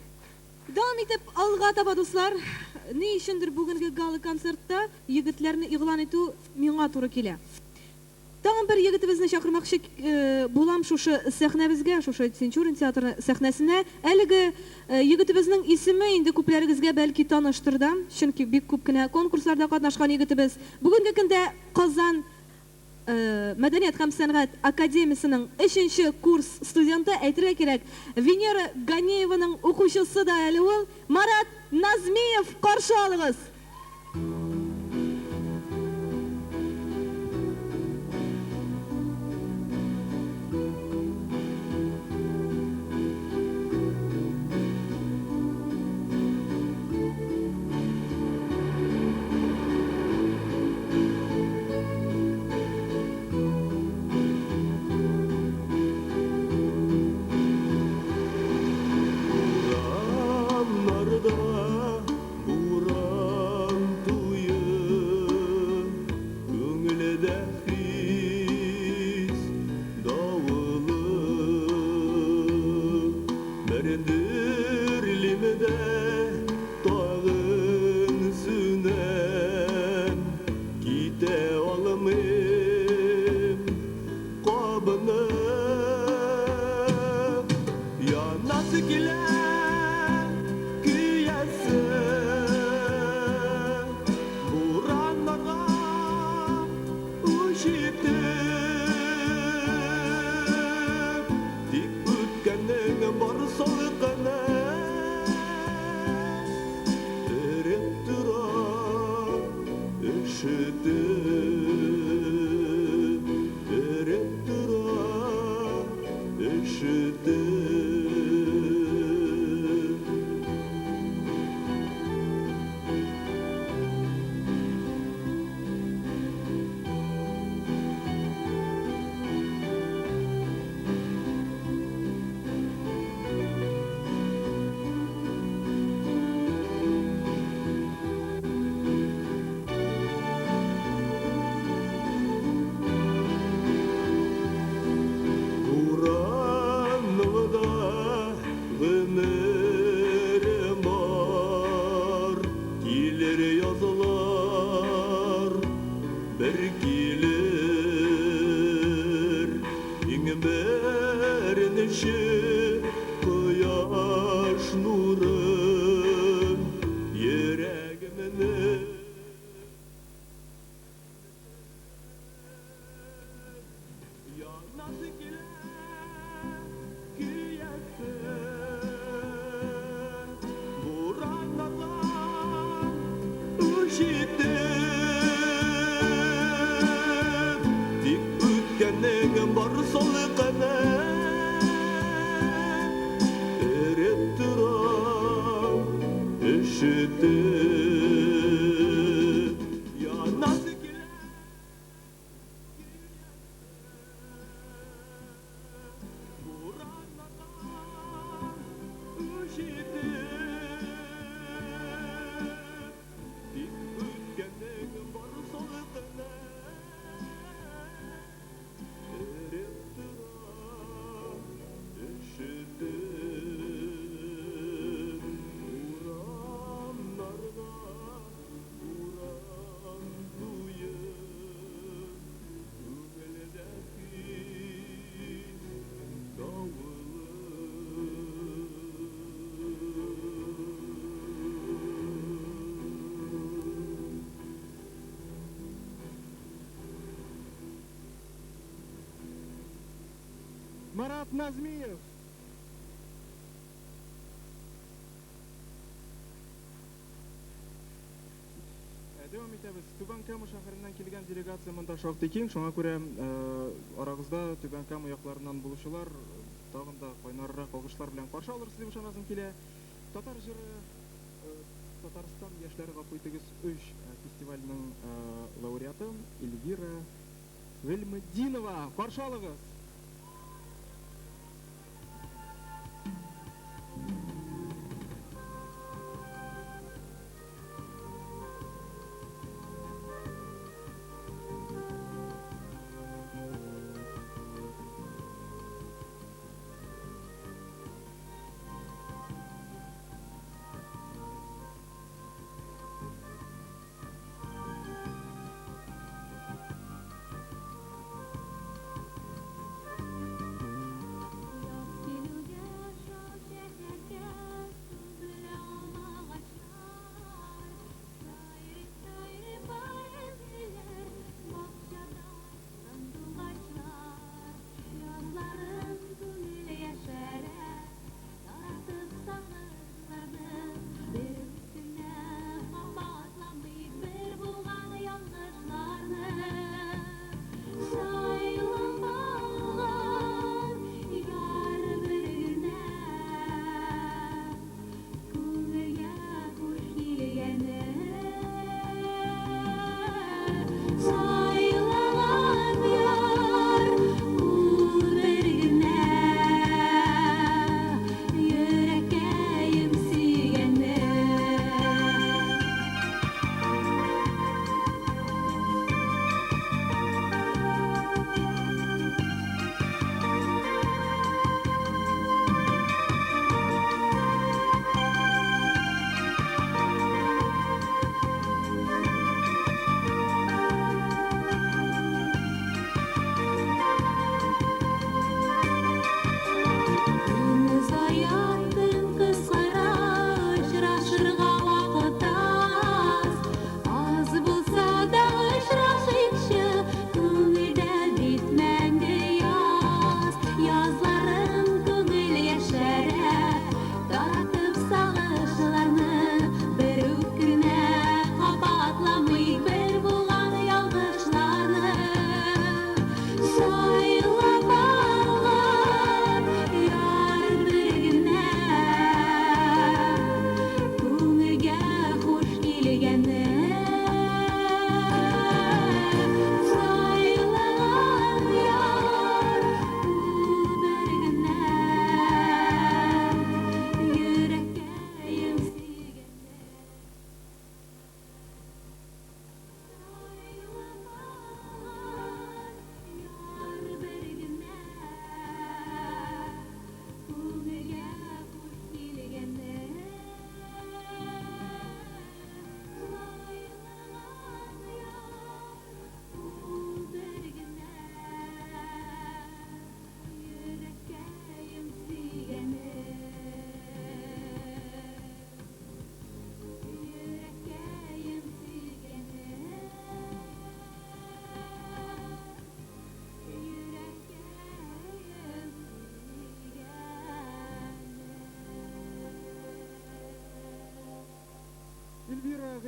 Дәвам итеп алга таба дуслар, ни өчендер бүгенге гала концертта егетләрне игълан итү миңа туры килә. Тагын бер егетебезне чакырмакчы булам шушы сәхнәбезгә, шушы Ценчурин театры сәхнәсенә. Әлеге егетебезнең исеме инде күпләрегезгә бәлки таныштырдым, чөнки бик күп кенә конкурсларда катнашкан егетебез. Бүгенге көндә Казан Мәдәният һәм сәнгать академиясының 3-нче курс студенты, әйтергә кирәк, Венера Ганееваның укучысы да әле ул, Марат Назмиев, каршы алыгыз. Buranlarda buran tuyup Көңілде хис дауылы Бәрдірлімді тағын сүнен Ките алымым қабынып Янасы келе күйесі Буранларға ұшитып Тик өткеннің бар солықыны Өреп тұра үшітіп Өреп тұра үшітіп Буранлыда гомерім бар Келер язылар бір келер Ең бірінші қояш нұрын Ерегімінің Янасы келе күйесі Буранларға ұшитып Тик өткеннің бар солықыны Өреп тұра үшітіп Янасы келе Марат Назмиев. Devam etamiz. Tuban Kama şəhərindən kelgan делегация монда шактый киң, шуңа күрә арагызда Tuban Kama якларыннан булучылар тагын да кайнаррак алгышлар белән каршы алырсыз дип ышанасым килә. Татар җыры Татарстан яшьләр гафу итегез 3 фестивальнең лауреаты Эльвира Гыйльметдинова. Каршы алыгыз.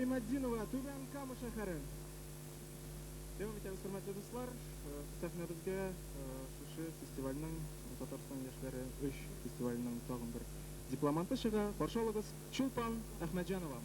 Rahimadzинова, Түбән Кама шәһәре. Devam etamiz, hörmətli dostlar. Səhnəmizə şuшы фестивальның Татарстан яшьләре 3 фестивальның тагын бер дипломанты чыга. Каршы алыгыз Чулпан Әхмәтҗанова.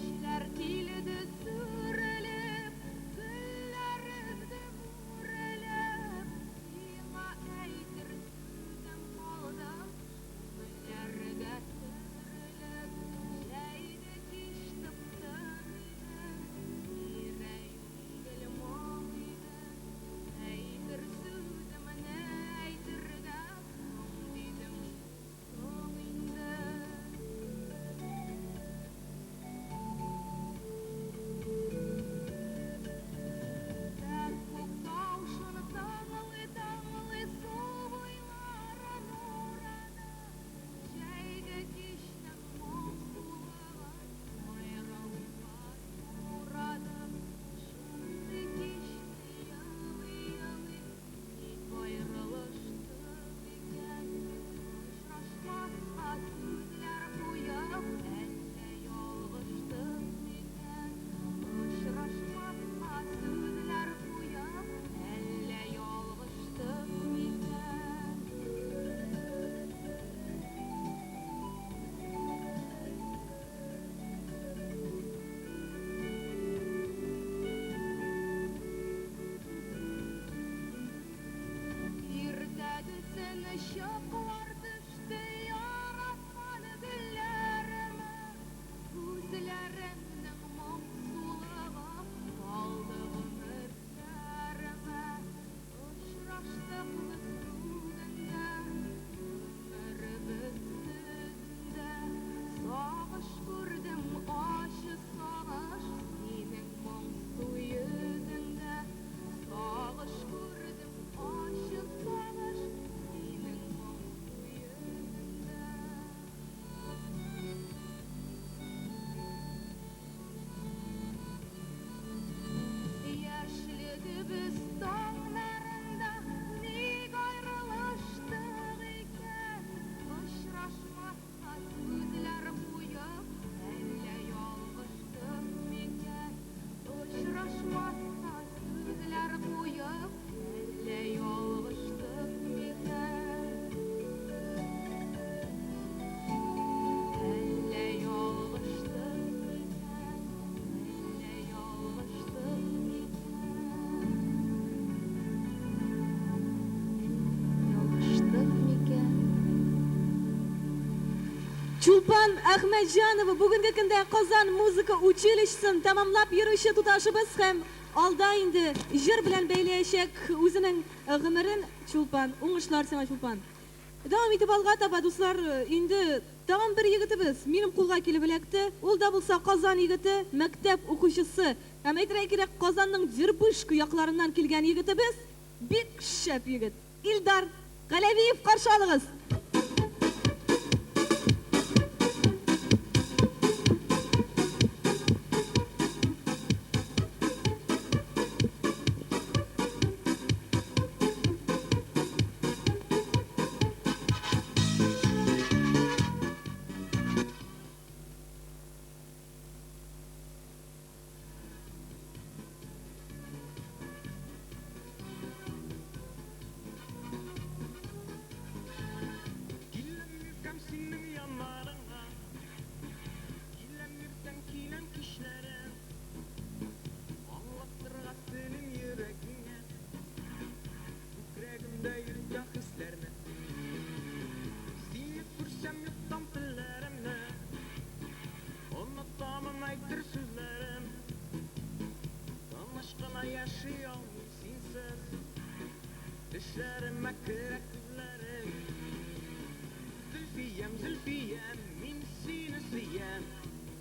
İşler tildi sürelip, güllerimde vurelip, Sima eydir süzüm kaldım, güllerge sürelip, Şeyde kiştip tanıdım, yüreğim gülüm oluydu, Eydir süzüm neydir de, dedim sonunda. Так покаушаны таңылы сувайлар анурады, Жәйге кештің моңсулығы, Майралбай ұрады, Шынды кешті ялы-ялы, Ник айрылыштық екен, Ұшырашмасқа сөздер қойып, Әлде ялғыштық екен, Ұшырашмасқа сөздер қойып, Әлде ялғыштық екен. Иртәді сені шықлар түсті яратқан гүллеріме, Күзлерімнің моңсулығы қалды ғұмырлеріме. Ұшыраштық біз бүгінде, өміріміз түзінде, Сағыш көрдім ащы сағыш, сенің моңсу yüzіңде. Сағыш көрдім ащы сағыш, сенің моңсу yüzіңде. Яшіледі біз таңдарында, Ник айрылыштық екен, Ұшырашмасқа сөздер қойып, Әлде ялғыштық екен. Ұшырашмасқа сөздер қойып, Әлде ялғыштық екен. Әлде ялғыштық екен, Әлде ялғыштық екен. Ялғыштық екен. Чулпан Әхмәтҗанова бүгенге көндә Казан музыка училищесын тәмамлап йөрүче туташыбыз һәм алда инде җыр белән бәйләячәк үзенең гомерен. Чулпан, уңышлар сиңа, Чулпан. Дәвам итеп алга таба, дуслар, инде тагын бер егетебез минем кулга килеп эләкте. Ул да булса Казан егете, мәктәп укучысы. Һәм әйтергә кирәк, Казанның Дербышка якларыннан килгән егетебез, бик шәп егет. Илдар Галәвиев, каршы алыгыз. Kilenirken senin yanlarına, Kilenirsen kilen kişlere, Anlattırga senin yüreğine, Yüreğimde yürüyen hislerine, Seni kursam yuttam dillerimle, Unutamam aytır sözlerim, Tanışkına yaşayamam sensiz, Düşlerime kırık gözlerim. Zülfiyem, Zülfiyem, min seni siyem,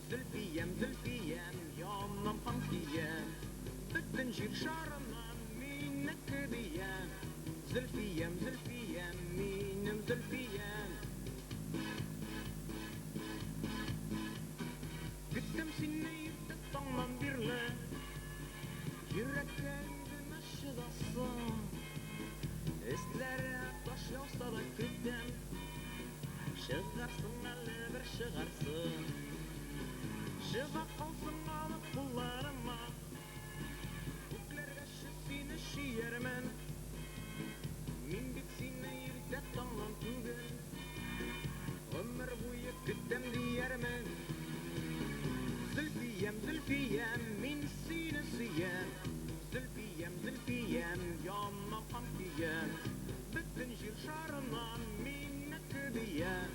Zülfiyem, Zülfiyem, yanım pankiyem, Bütün jir şarından minneke diyem, Zülfiyem, Zülfiyem, minim Zülfiyem. Gittim seni yırtıp Yüreklerimden aşılasın Estlere taş yağsa da kütten Çıkarsın elle bir çıkarsın Çıza kalsın alıp kullarıma Büklerge şüsine şiyermen Min bitsine yirtek tamam tügen Ömür boyu küttem diyermen Zülfiyem, zülfiyem, min sine siyem Zülfiyem, zülfiyem, yanma kampiyem Bütün jir şarına minne küdiyem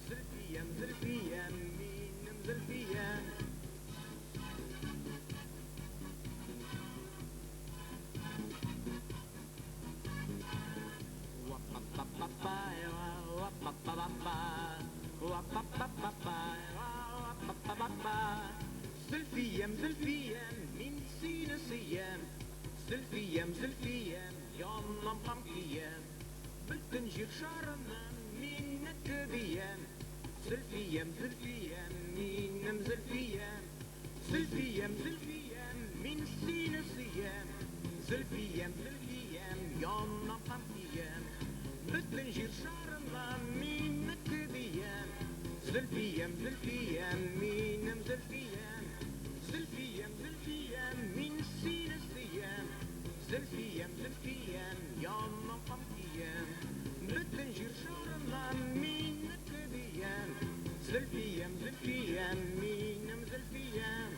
Zülfiyem, zülfiyem, minim zülfiyem Zülfiyem, zülfiyem, min sine siyem Zülfiyem, zülfiyem, yanam kampiyem Bütün jir şarından minne küdiyem Zülfiyem, zülfiyem, minim zülfiyem Zülfiyem, zülfiyem, min sine siyem Zülfiyem, zülfiyem, yanam kampiyem Bütün jir şarından minne küdiyem Zülfiyem, zülfiyem, minim zülfiyem Zülfiyem, zülfiyem, min sine siyem Zülfiyem, zülfiyem, yanam kampiyem Bütün jir şarından minne küdiyem Zülfiyem, zülfiyem, minim zülfiyem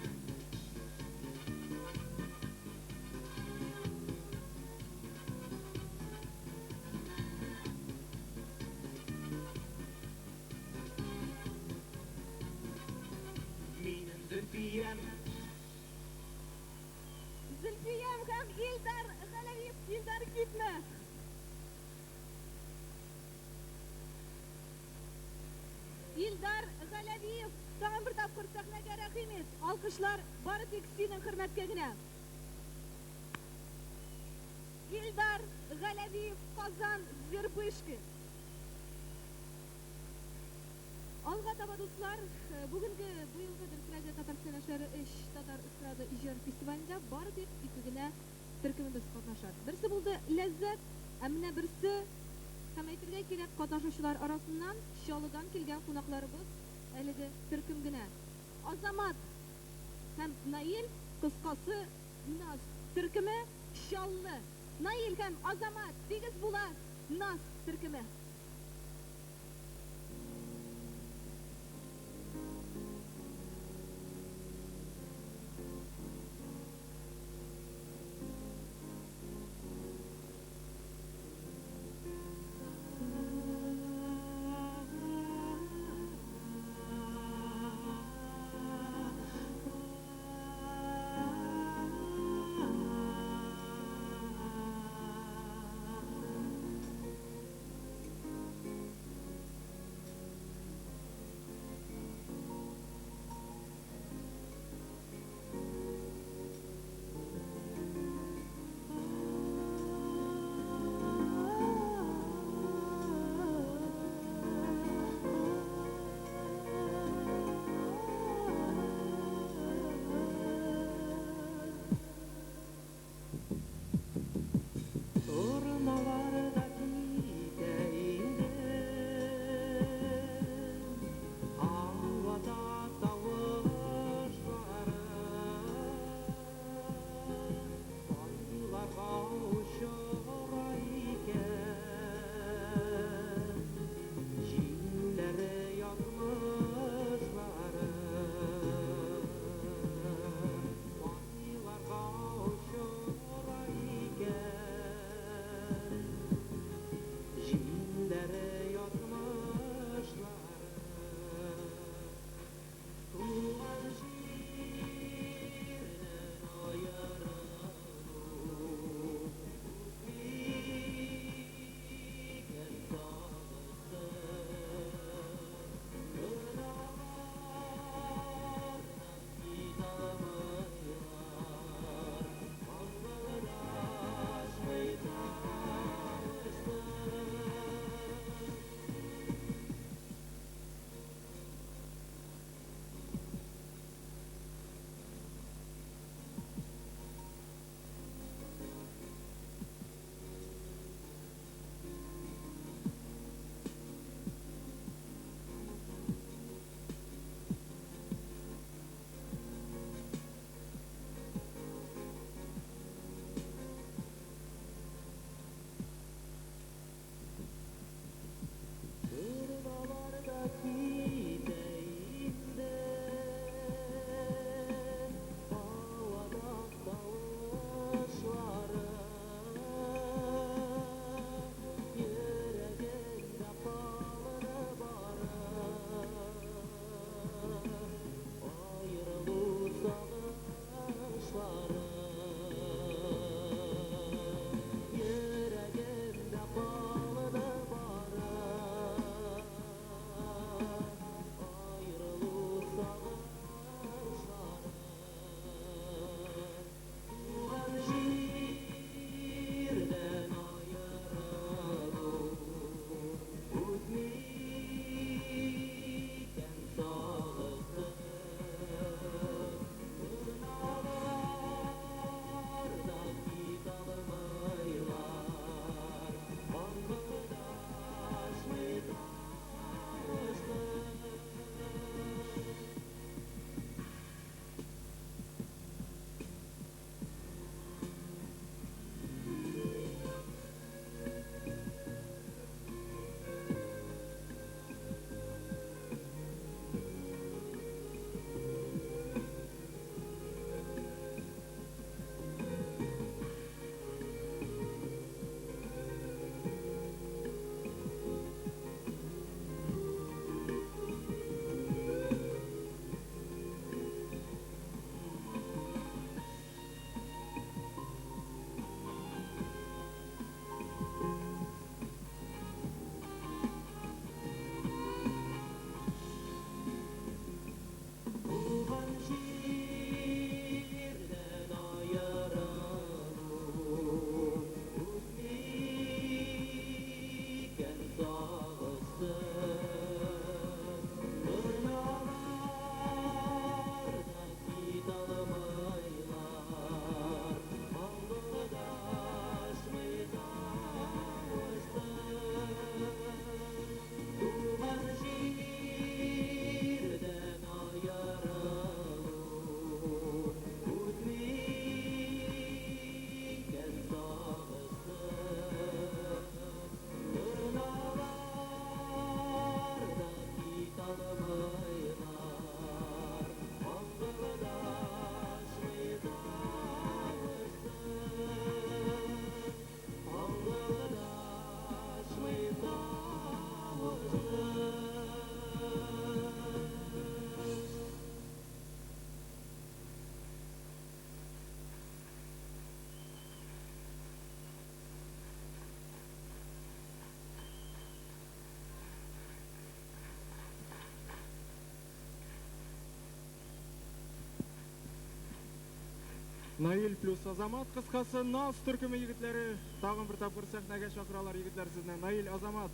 Minim zülfiyem Zülfiyem hem İldar Galaviyev, İldar gitme. İldar Galaviyev, tağın bir tapkır sahnaga rahmet. Alkışlar bari tek senin hürmetke gine. İldar Galaviyev, Kazan, Zirpışki. Alga taba dostlar, bugünkü bu yılғы Türk Tatarstan Eşleri Tatar Estrada İjör Festivalinde bari tek ikigine Türkümünde katnaşar. Birisi buldu lezzet, emine birisi hem aytırga kelep katnaşuşular arasından Şalıdan kelgen konaklarımız әлеге Türküm güne. Azamat hem Nail, kıskası Naz. Türkümü Şallı. Nail hem Azamat, digiz bular Naz Türkümü. Nail plus Azamat kıskası Naz Türkümü yigitleri tağın bir tapkır sahnaga çakıralar yigitler sizden. Nail Azamat.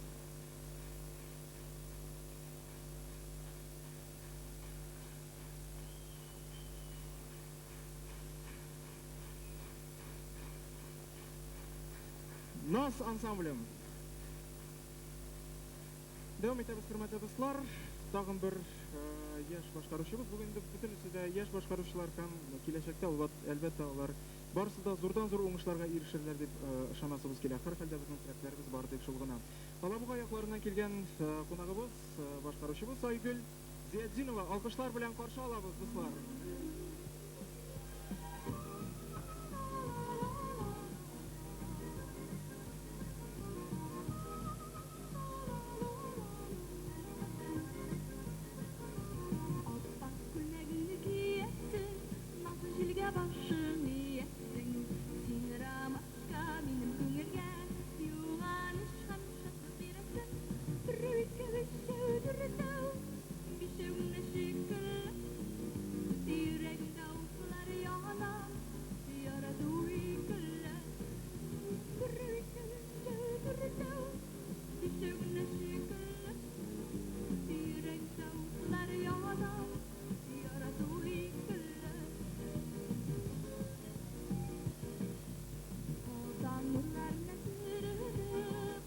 Naz ansamblem. Devam etemiz hürmetli dostlar. Tağın bir yaş başkaruşumuz. Bugün de bütün sizde yaş başkaruşçular kan kileşekte elbette olar. Barысы da zordan zor oңышларга ирешерләр дип ышанасыбыз килә. Һәр хәлдә безнең теләкләребез бар дип шул гына. Алабуга якларыннан килгән кунагыбыз, башкаручыбыз Айгөл Зияддинова. Алкышлар белән каршы алабыз, дуслар. Appak күлмәгеңне киесең, назлы җилгә башың иесең. Син рамаска минем күңелгә юганыш һәм шатлык бирәсең. Берәү икәү өчәү дүртәү, бишәүне шикелле. Йөрәгемдә утлар яна, ярату икелле. Берәү икәү өчәү дүртәү, бишәүне шикелле. Йөрәгемдә утлар яна, ярату икелле. Озан нурларны сөреп,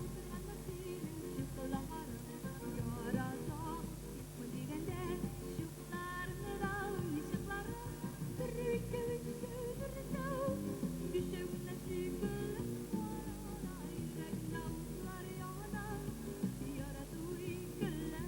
утырганда синең чукларың. Ярата икме дигәндә, чукларны да ишекларың. Берәү икәү өчәү дүртәү, бишәүне шикелле. Йөрәгемдә утлар яна, ярату икелле.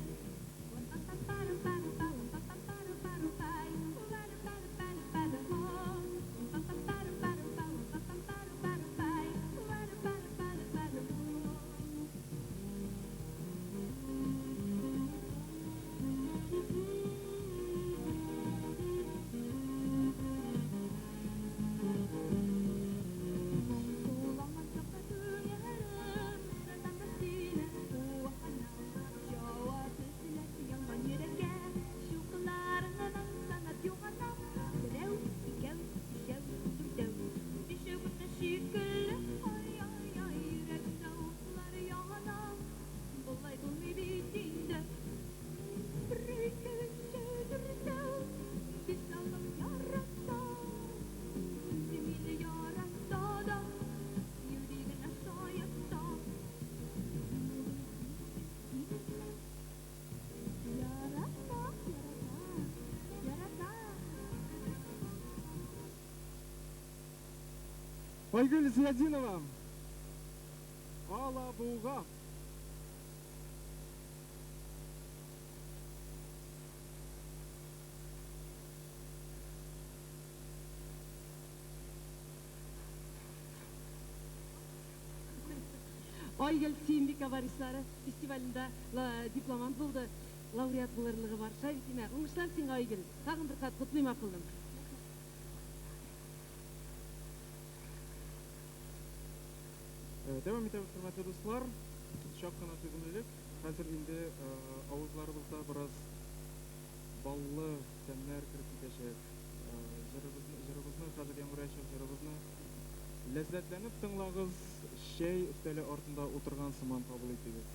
Айгөл Зияддинова. Алабуга. Айгөл Сеймбекова варислары фестивалында дипломант булды, лауреат булырлыгы бар. Шәйхимә, уңышлар сиңа Айгөл. Тагын бер кат котлыйм акыллым. Devam etemiz hürmetli dostlar. Şap kına tüzümlülük. Hazır indi avuzlarımızda biraz ballı temler kirip gidecek. Jırıbızını hazır yağmurayacak jırıbızını lezzetlenip tınlağız şey üsteli ortunda oturgan sıman kabul ettiğiz.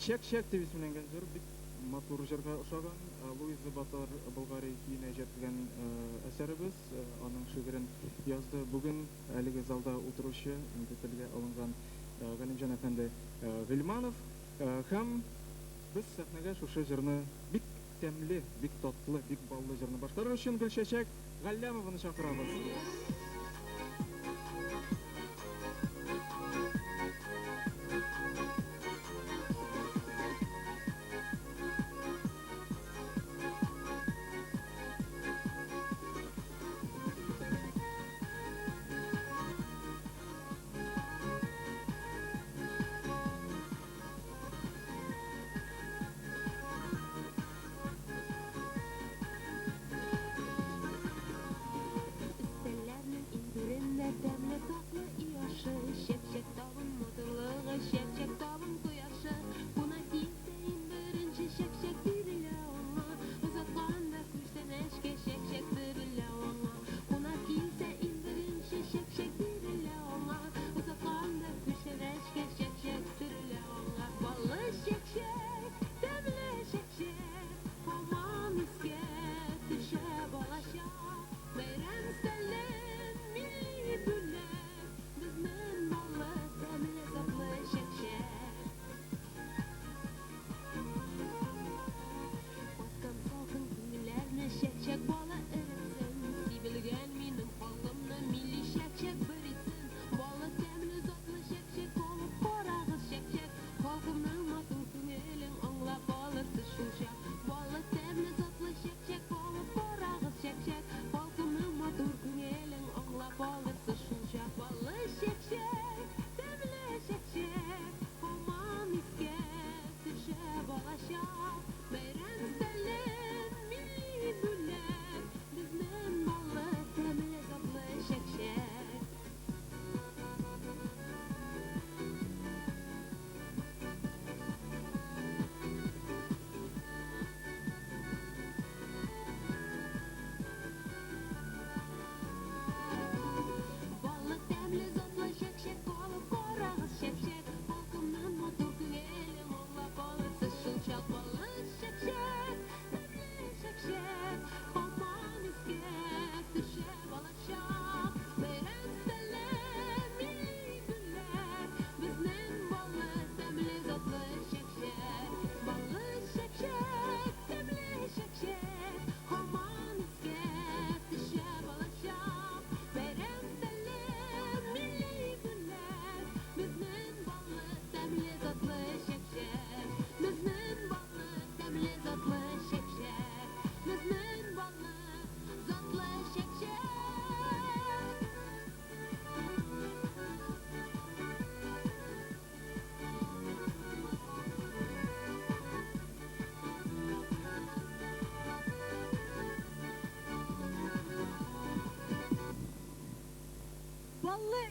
Çek деп исемленген жыр бик матур жырга ошаган. Луиз Батар Болгары кийине жеткизген әсәребез. Аның шигырен язды. Бүген әлеге залда утыручы инде телгә алынган Галимҗан әфәнде Гыйльманов һәм без сәхнәгә шушы җырны бик тәмле, бик татлы, бик баллы җырны башкарыр өчен Гөлчәчәк Галләмованы чакырабыз. Üstellәрне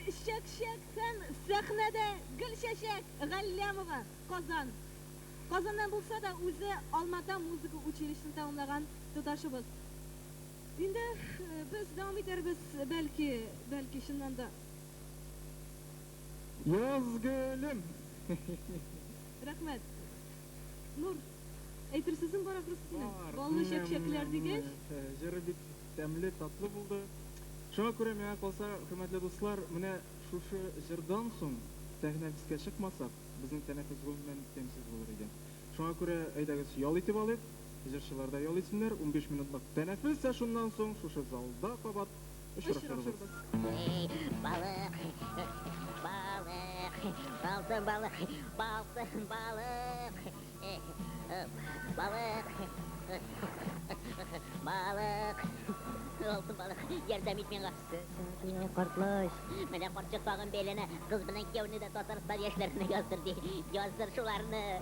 Şekşek hem sahnede Gülşeşek Gallямова Kazan. Kazandan bulsa da o'zi Olmaota muzika uchilishini tamomlagan tutashimiz. Endi biz davom etamiz balki shundan da. Yazgülüm. Rahmat. Nur, aytirsizmi bor axir Var. Ballı şekşekler degan. Jiri bit tәмле, татлы булды. Шуңа күрә миңа калса, хөрмәтле дуслар, менә шушы җырдан соң тәнәфескә чыкмасак, безнең тәнәфес гомумән тәмсез булыр иде. Шуңа күрә әйдәгез ял итеп алыйк. Җырчылар да ял итсеннәр. 15 минутлык тәнәфес, шуннан соң шушы залда кабат очрашырбыз. Balık, balık, altın balık, altın balık, balık, balık, altın balık, yerden bitmeyen kapısı. Kartlaş, mene kartçık bağın belene, kız bilen kevni de Tatarstan yaşlarını yazdırdı, yazdır şularını.